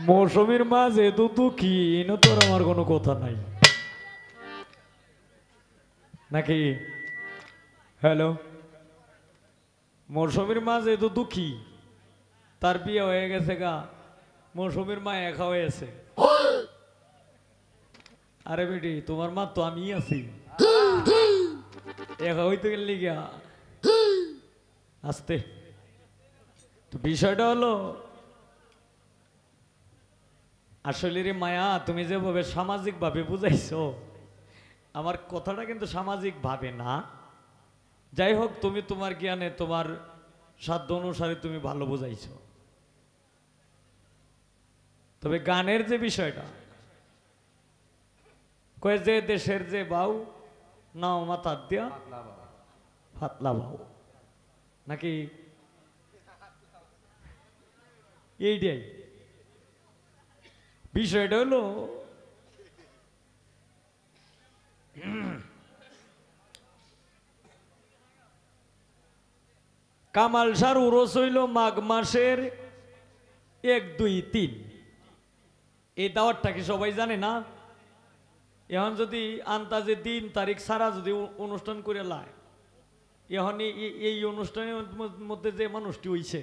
মৌসুমীর মাঝে তো দুঃখী এনে তোর আমার কোনো কথা নাই নাকি? হ্যালো, মৌসুমীর মাঝে তো দুঃখী, তার বিয়ে হয়ে গেছে গা, মৌসুমীর মা একা হয়েছে। আরে বেটি, তোমার মা তো আমি আছি, একা হইতে গেলি গিয়া আসতে। তো বিষয়টা হলো আসলে রে মায়া, তুমি যেভাবে সামাজিক ভাবে বুঝাইছো, আমার কথাটা কিন্তু সামাজিক ভাবে না। যাই হোক, তুমি তোমার জ্ঞানে তোমার সাধ্য অনুসারে তুমি ভালো বুঝাইছো। তবে গানের যে বিষয়টা, কয়ে যে দেশের যে বাউ নাও মাথার দিয়া ফাতলা বাউ, নাকি এইটাই বিষয়টা হলো। কামাল সার উরস হইল মাঘ মাসের 1, 2, 3। এই দাওয়াতটা কি সবাই জানে না? এখন যদি আন্তাজে দিন তারিখ সারা যদি অনুষ্ঠান করে লায়, এখন এই অনুষ্ঠানের মধ্যে যে মানুষটি হইছে,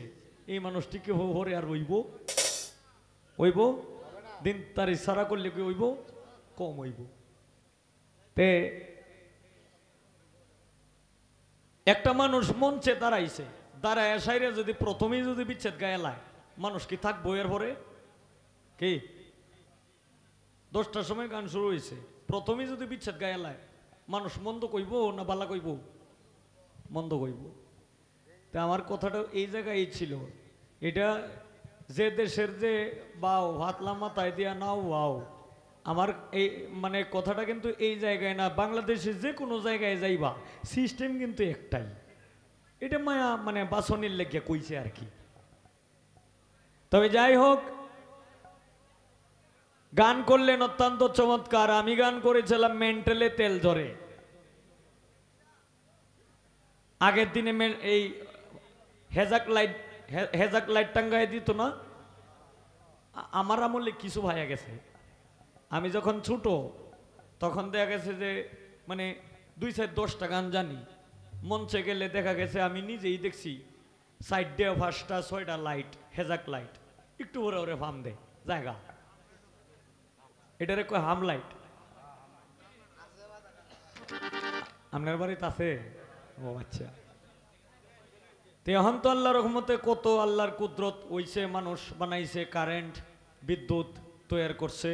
এই মানুষটি কি হরে আর হইব? হইব? দিন তারিখ সারা করলে কি হইব? কম হইব। তে একটা মানুষ মঞ্চে দাঁড়াইছে, দাঁড়ায় সাইরে যদি প্রথমেই যদি বিচ্ছেদ গায়ে লায়, মানুষ কি থাকবো এর পরে? কি 10টার সময় গান শুরু হয়েছে, প্রথমেই যদি বিচ্ছেদ গায়ে লায়, মানুষ মন্দ কইব না বালা কইব? মন্দ কইব। তা আমার কথাটা এই জায়গায় ছিল, এটা যে দেশের যে বাও ভাতলা মাথায় দিয়া নাও বাও, আমার এই মানে কথাটা কিন্তু এই জায়গায় না, বাংলাদেশে যে কোনো জায়গায় যাইবা সিস্টেম কিন্তু একটাই। এটা মায়া মানে বাসনের লেগে কইছে আর কি। তবে যাই হোক, গান করলেন অত্যন্ত চমৎকার। আমি গান করেছিলাম মেন্টালে তেল ধরে। আগের দিনে এই হেজাক লাইট টাঙ্গায় দিত না, আমার আমলে কিছু ভাইয়া গেছে। আমি যখন ছোট তখন দেখা গেছে যে মানে 2-10টা গান জানি, মঞ্চে গেলে দেখা গেছে আমি নিজেই দেখছি 4টে 5টা 6টা লাইট, হেজাক লাইট একটু ওরে ওরে ফাম দেয় জায়গা, এটারে কয় হাম লাইট। আপনার বাড়িতে আছে? ও আচ্ছা। তো এখন তো আল্লাহর রহমতে কত আল্লাহর কুদরত হইছে, মানুষ বানাইছে, কারেন্ট বিদ্যুৎ তৈরি করছে,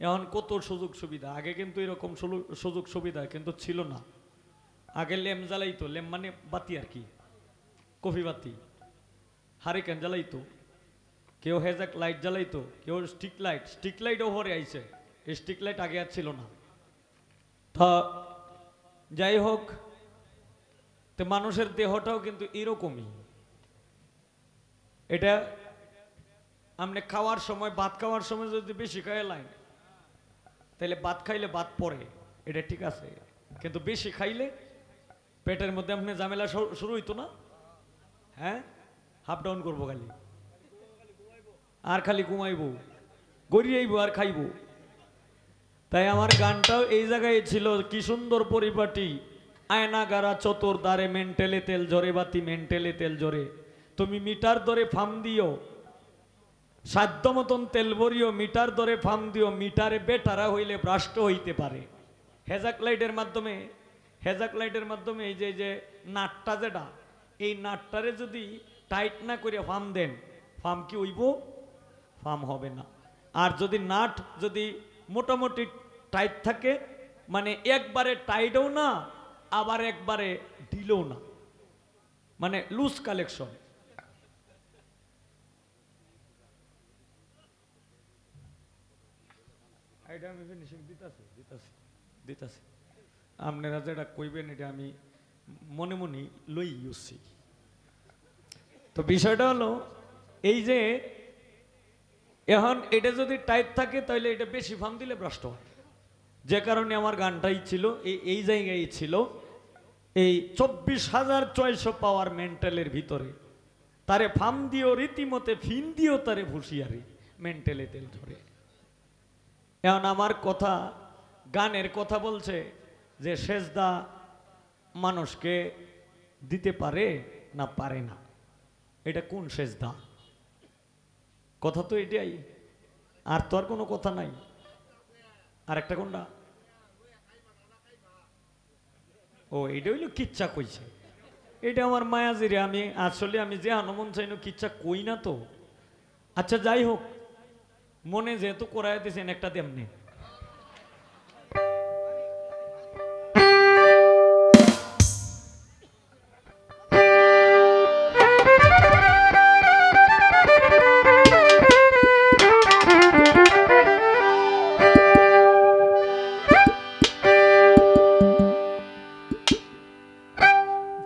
এখন কত সুযোগ সুবিধা। আগে কিন্তু এরকম সুযোগ সুবিধা কিন্তু ছিল না। আগে ল্যাম্প জ্বালাইতো, ল্যাম্প মানে বাতি আর কি, কফি বাতি, হারিকেন জ্বালাইতো, কেউ হেজাক লাইট জ্বালাইতো, কেউ স্টিক লাইটও ভরে আইছে। স্টিক লাইট আগে আর ছিল না। তা যাই হোক, তো মানুষের দেহটাও কিন্তু এরকমই। এটা আপনি খাওয়ার সময়, ভাত খাওয়ার সময় যদি বেশি খাইয়ে লাইন, তাহলে ভাত খাইলে ভাত পড়ে, এটা ঠিক আছে। কিন্তু বেশি খাইলে পেটের মধ্যে আপনি ঝামেলা শুরু হইতো না? হ্যাঁ, হাফ ডাউন করবো খালি, আর খালি ঘুমাইবো, গড়িয়াইবো আর খাইবো। তাই আমার গানটাও এই জায়গায় ছিল, কি সুন্দর পরিপাটি। আয়না গারা চতুর দ্বারে মেন্টেলে তেল ঝরে, বাতি মেন্টেলে তেল ঝরে, তুমি মিটার ধরে ফাম দিও, সাধ্য মতন তেল ভরিও, মিটার ধরে ফাম দিও, মিটারে বেটারা হইলে ভ্রাষ্ট হইতে পারে। হেজাক লাইটের মাধ্যমে এই যে নাটটা যেটা, এই নাটটারে যদি টাইট না করে ফাম দেন, ফাম কি হইব? ফাম হবে না। আর যদি নাট যদি মোটামুটি টাইট থাকে, মানে একবারে টাইটও না আবার একবারে ঢিলও না, মানে লুজ কালেকশন। এটা আমি ফিনিশিং দিতাছি। আপনারা যেটা কইবেন এটা আমি মনে মনে লই ইউসি। তো বিষয়টা হলো এই যে এখন এটা যদি টাইট থাকে তাহলে এটা বেশি ফাম দিলে ভ্রষ্ট হয়। যে কারণে আমার গানটাই ছিল এই জায়গায় ছিল, এই 24,600 পাওয়ার মেন্টালের ভিতরে তারে ফাম দিও রীতিমতে, ফিন দিও তারে হুঁশিয়ারি। মেন্টালি তেল ঝরে। এখন আমার কথা, গানের কথা বলছে যে সেজদা মানুষকে দিতে পারে না পারে না, এটা কোন সেজদা? কথা তো এটাই, আর তো আর কোনো কথা নাই। আর একটা কোনটা? ও এটা হইলো কিচ্ছা কইছে। এটা আমার মায়াজিরে, আমি আসলে আমি যে হনুমান চাইনো কিচ্ছা কই না তো। আচ্ছা যাই হোক, মনে যেহেতু করাই দিয়েছেন একটা তেমনি।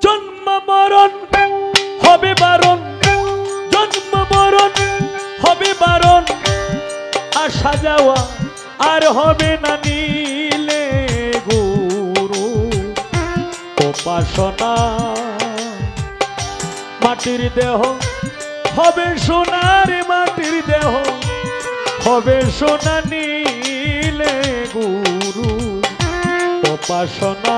জন্ম মরণ হবে বারণ, জন্ম মরণ হবে বারণ, আসা যাওয়া আর হবে না নীলে গুরু উপাসনা। মাটির দেহ হবে সোনার, মাটির দেহ হবে সোনা, নীলে গুরু উপাসনা।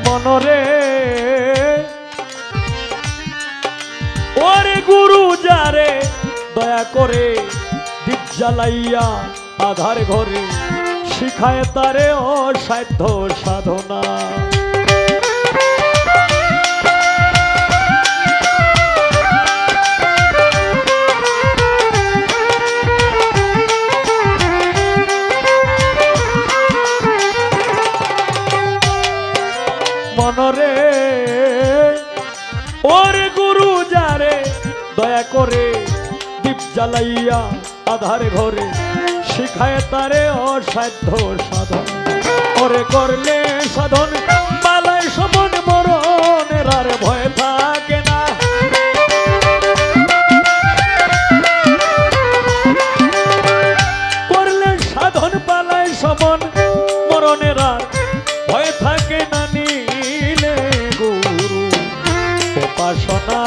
মনরে ওরে গুরু যারে দয়া করে দীপ জ্বালাইয়া আধার ঘরে শিখায় তারে অসাধ্য সাধনা। মনরে ওরে গুরু যারে দয়া করে দীপ জ্বালাইয়া আধার ঘরে শিখায় তারে অসাধ্য সাধন। ওরে করলে সাধন পালায় সমন মরণের আর ভয় থাকে না। করলে সাধন পালায় সমন মরণের আর ভয় থাকে না, নীলে গুরু উপাসনা।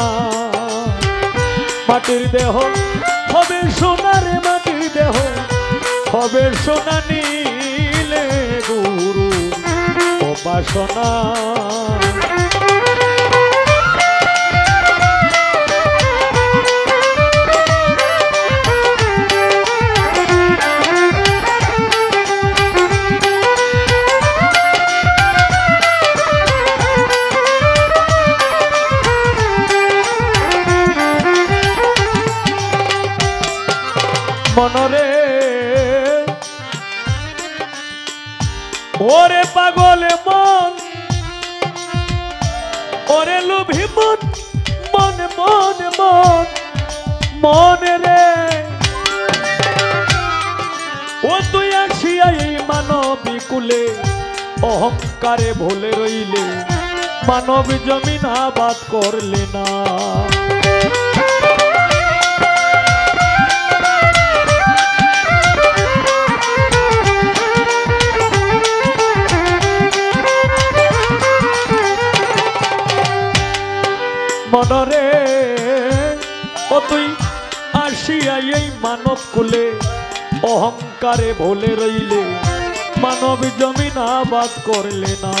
মাটির দেহ হবে সোনার, মাটির দেহ হবে সোনা, নীলে গুরু উপাসনা। মনরে ওরে পাগলে মন, ওরে লোভী মন, মন মন মন মনে রে, ও তুই আসিয়া এই মানবী কুলে অহংকারে ভুলে রইলে, মানব জমিন আবাদ করলে না। মনরে ও তুই আসিয়া এই মানব কুলে অহংকারে ভুলে রইলে, মানব জমিন আবাদ করলে না।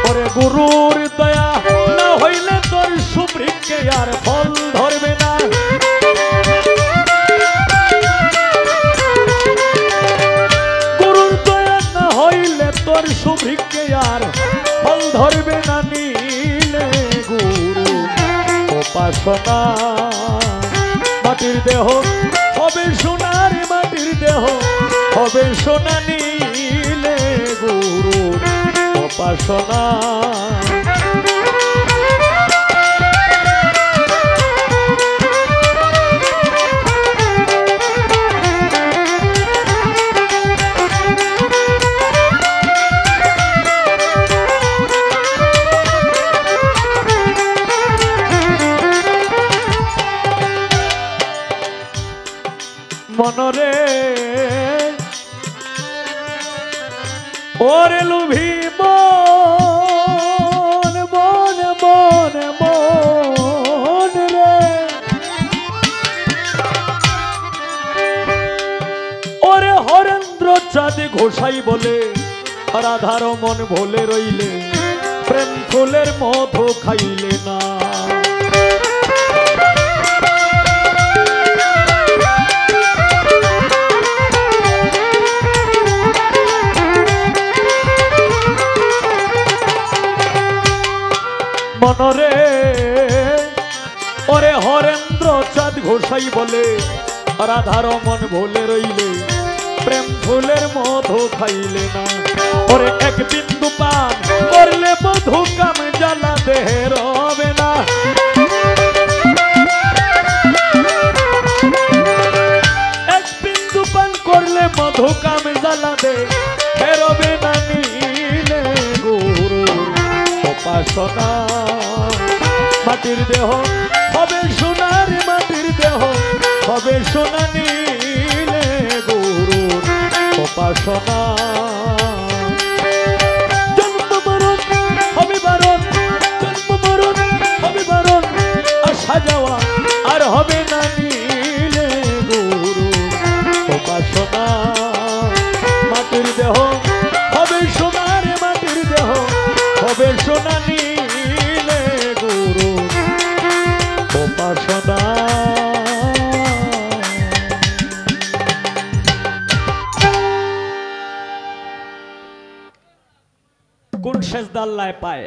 ওরে গুরুর দয়া না হইলে তোর সুবৃক্ষে আর ফল ধরবে না। গুরুর দয়া না হইলে তোর সুবৃক্ষে আর ফল ধরবে না, নীলে গুরু উপাসনা। মাটির দেহ হবে সোনার, মাটির দেহ হবে সোনা, নীলে গুরু উপাসনা। মনরে ওরে লুভি মন মন মন মন রে ওরে হরেন্দ্র চাঁদ ঘোষাই বলে রাধার মন ভোলে রইলে প্রেম ফুলের মধু খাইলে না মনরে ওরে হরেন্দ্র চাঁদ ঘোষাই বলে রাধার মন ভোলে রইলে প্রেম ফুলের মধু খাইলে না ওরে এক বিন্দু পান করলে মধু কাম জ্বালা দেহে রবে না এক বিন্দু পান করলে মধু কাম জ্বালা দেহে রবে না নীলে গুরু উপাসনা মাটির দেহ হবে সোনার মাটির দেহ হবে সোনা নীলে গুরু উপাসনা জন্ম মরণ হবে বারণ জন্ম মরণ হবে বারণ আসা যাওয়া আর হবে না নীলে গুরু উপাসনা মাটির দেহ হবে সোনার মাটির দেহ হবে সোনা নীলে গুরু উপাসনা কোন সেজদা আল্লাহ পায়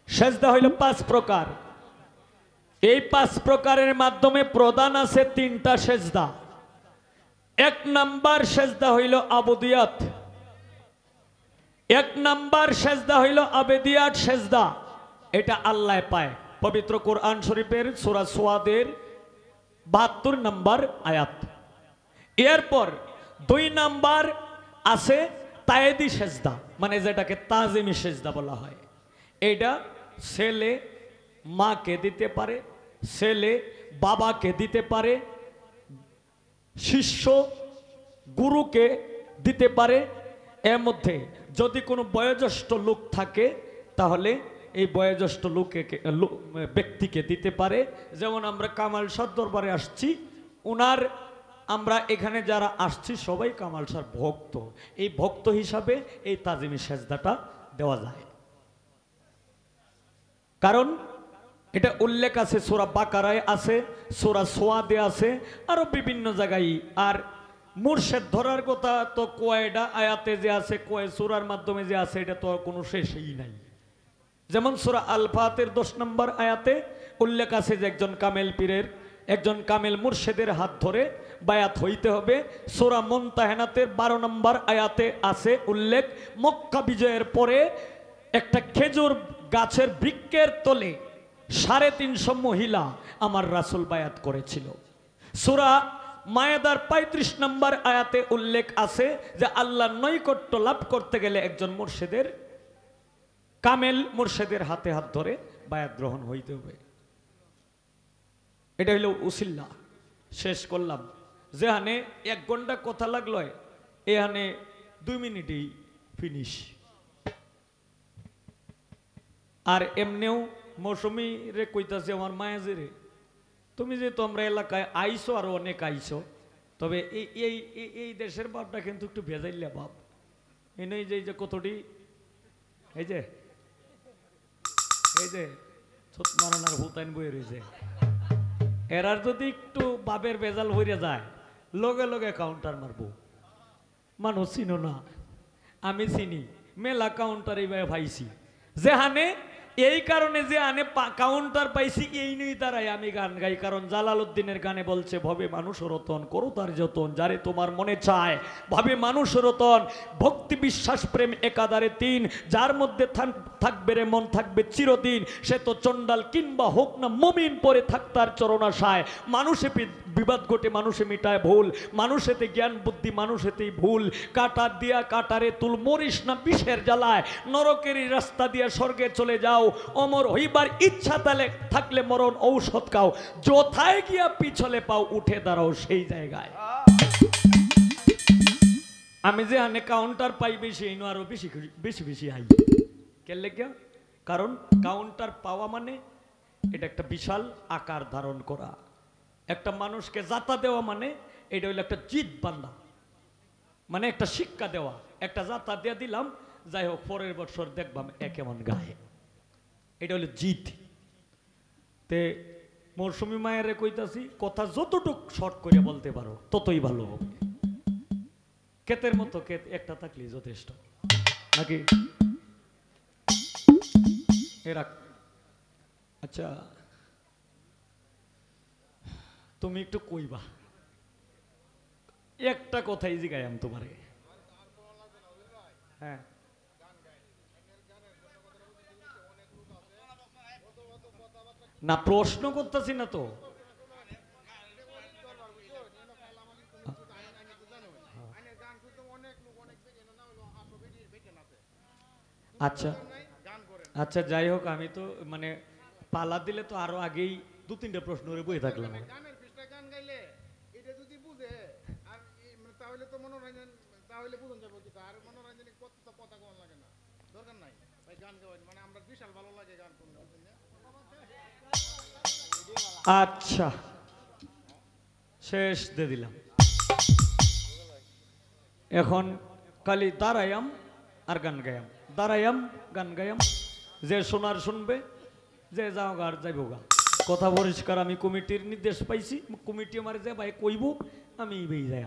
সেজদা হইল 5 প্রকার এই 5 প্রকারের মাধ্যমে প্রদান আছে 3টা সেজদা 1 নাম্বার সেজদা হইল আবুদিয়াত 1 নাম্বার সেজদা হইল আবেদিয়াত সেজদা এটা আল্লাহ পায় পবিত্র কোরআন শরীফের সূরা সুয়াদের 72 নম্বর আয়াত এরপর 2 নাম্বার আছে তায়েদি সেজদা মানে যেটাকে তাজিমি সেজদা বলা হয় এটা ছেলে মাকে দিতে পারে ছেলে বাবাকে দিতে পারে শিষ্য গুরুকে দিতে পারে এর মধ্যে যদি কোনো বয়োজ্যেষ্ঠ লোক থাকে তাহলে এই বয়োজ্যেষ্ঠ ব্যক্তিকে দিতে পারে যেমন আমরা কামাল শাহ দরবারে আসছি ওনার আমরা এখানে যারা আসছি সবাই কামাল শাহর ভক্ত এই ভক্ত হিসাবে এই তাজিমি সেজদাটা দেওয়া যায় কারণ এটা উল্লেখ আছে সূরা বাকারায় আছে সূরা সোয়াদে আছে আরো বিভিন্ন জায়গায় আর মুর্শেদ ধরার কথা তো কয়টা আয়াতে যে আছে কয় সূরার মাধ্যমে যে আছে এটা তো কোনো শেষই নাই যেমন সূরা আল ফাতির 10 নম্বর আয়াতে উল্লেখ আছে যে একজন কামেল পীরের একজন কামেল মুর্শেদের হাত ধরে বায়াত হইতে হবে সূরা মুনতাহিনাতের 12 নম্বর আয়াতে আছে উল্লেখ মক্কা বিজয়ের পরে একটা খেজুর গাছের বৃক্ষের তলে 350 মহিলা আমার রাসূল বায়াত করেছিল সূরা মায়েদার 35 নম্বর আয়াতে উল্লেখ আছে যে আল্লাহর নৈকট্য লাভ করতে গেলে একজন মুর্শিদের কামেল মুর্শিদের হাতে হাত ধরে বায়াত গ্রহণ হইতে হবে এটা হলো উসিল্লা শেষ করলাম যেখানে 1 ঘন্টা কথা লাগলো এখানে 2 মিনিটেই ফিনিশ আর এমনিও মৌসুমী রে কইতাছে আমার মায়াজি রে তুমি যে তোমরা এলাকায় আইছো আর অনেক আইছো তবে এই দেশের বাপটা কিন্তু একটু ভেজাইলে বাপ এনে যে কতটি এই যে ছোট মারানার হুতাইন বই রয়েছে এরার যদি একটু বাপের ভেজাল হইয়া যায় লগে লগে কাউন্টার মারবো মানুষ চিনো না আমি চিনি মেলা কাউন্টার এইভাবে পাইছি যেখানে এই কারণে যে আনে কাউন্টার পাইছি এই নেই তারাই আমি গান গাই কারণ জালালউদ্দিনের গানে বলছে ভবে মানুষ রতন করো তার যতন যারে তোমার মনে চায় ভবে মানুষ রতন ভক্তি বিশ্বাস প্রেম একাধারে 3 যার মধ্যে থাকবে রে মন থাকবে চিরদিন সে তো চন্ডাল কিংবা হোক না মুমিন পরে থাক তার চরণাশায় মানুষে বিবাদ ঘটে মানুষে মিটায় ভুল মানুষেতে জ্ঞান বুদ্ধি মানুষেতেই ভুল কাটা দিয়া কাটারে তুল মরিস না বিষের জ্বালায় নরকেরই রাস্তা দিয়া স্বর্গে চলে যাও খাও, অমর হইবার ইচ্ছা তালে থাকলে মরণ ঔষধ খাও, যথায় গিয়া পিছলে পাও উঠে দাঁড়াও সেই জায়গায়। আমি যে আনে কাউন্টার পাই বেশি এই আরো বেশি বেশি বেশি আই কেলে কে, কারণ কাউন্টার পাওয়া মানে এটা একটা বিশাল আকার ধারণ করা। একটা মানুষকে যাতা দেওয়া মানে এটা হইলো একটা জিদ বান্ধা, মানে একটা শিক্ষা দেওয়া। একটা যাতা দিয়ে দিলাম, যাই হোক পরের বছর দেখবাম কেমন গায়ে, এটা হলো জিদ। তে মৌসুমী মায়ের কইতাছি, কথা যতটুক শর্ট করে বলতে পারো ততই ভালো হবে। ক্ষেতের মতো ক্ষেত একটা থাকলেই যথেষ্ট নাকি? এরা আচ্ছা তুমি একটু কইবা, একটা কথাই জিগাই আমি তোমারে। হ্যাঁ না প্রশ্ন করতেছি না তো, আচ্ছা আচ্ছা যাই হোক, আমি তো মানে পালা দিলে তো আরো আগেই দু তিনটা প্রশ্ন বই থাকলাম। আচ্ছা শেষ দিয়ে দিলাম। এখন খালি দাঁড়াইয়াম আর গান গায়াম, দাঁড়াইয়াম গান গায়াম, যে শোনার শুনবে, যে যাও গার যাইব গা। কথা পরিষ্কার, আমি কমিটির নির্দেশ পাইছি, কমিটি আমার যে ভাই কইব আমি যাই।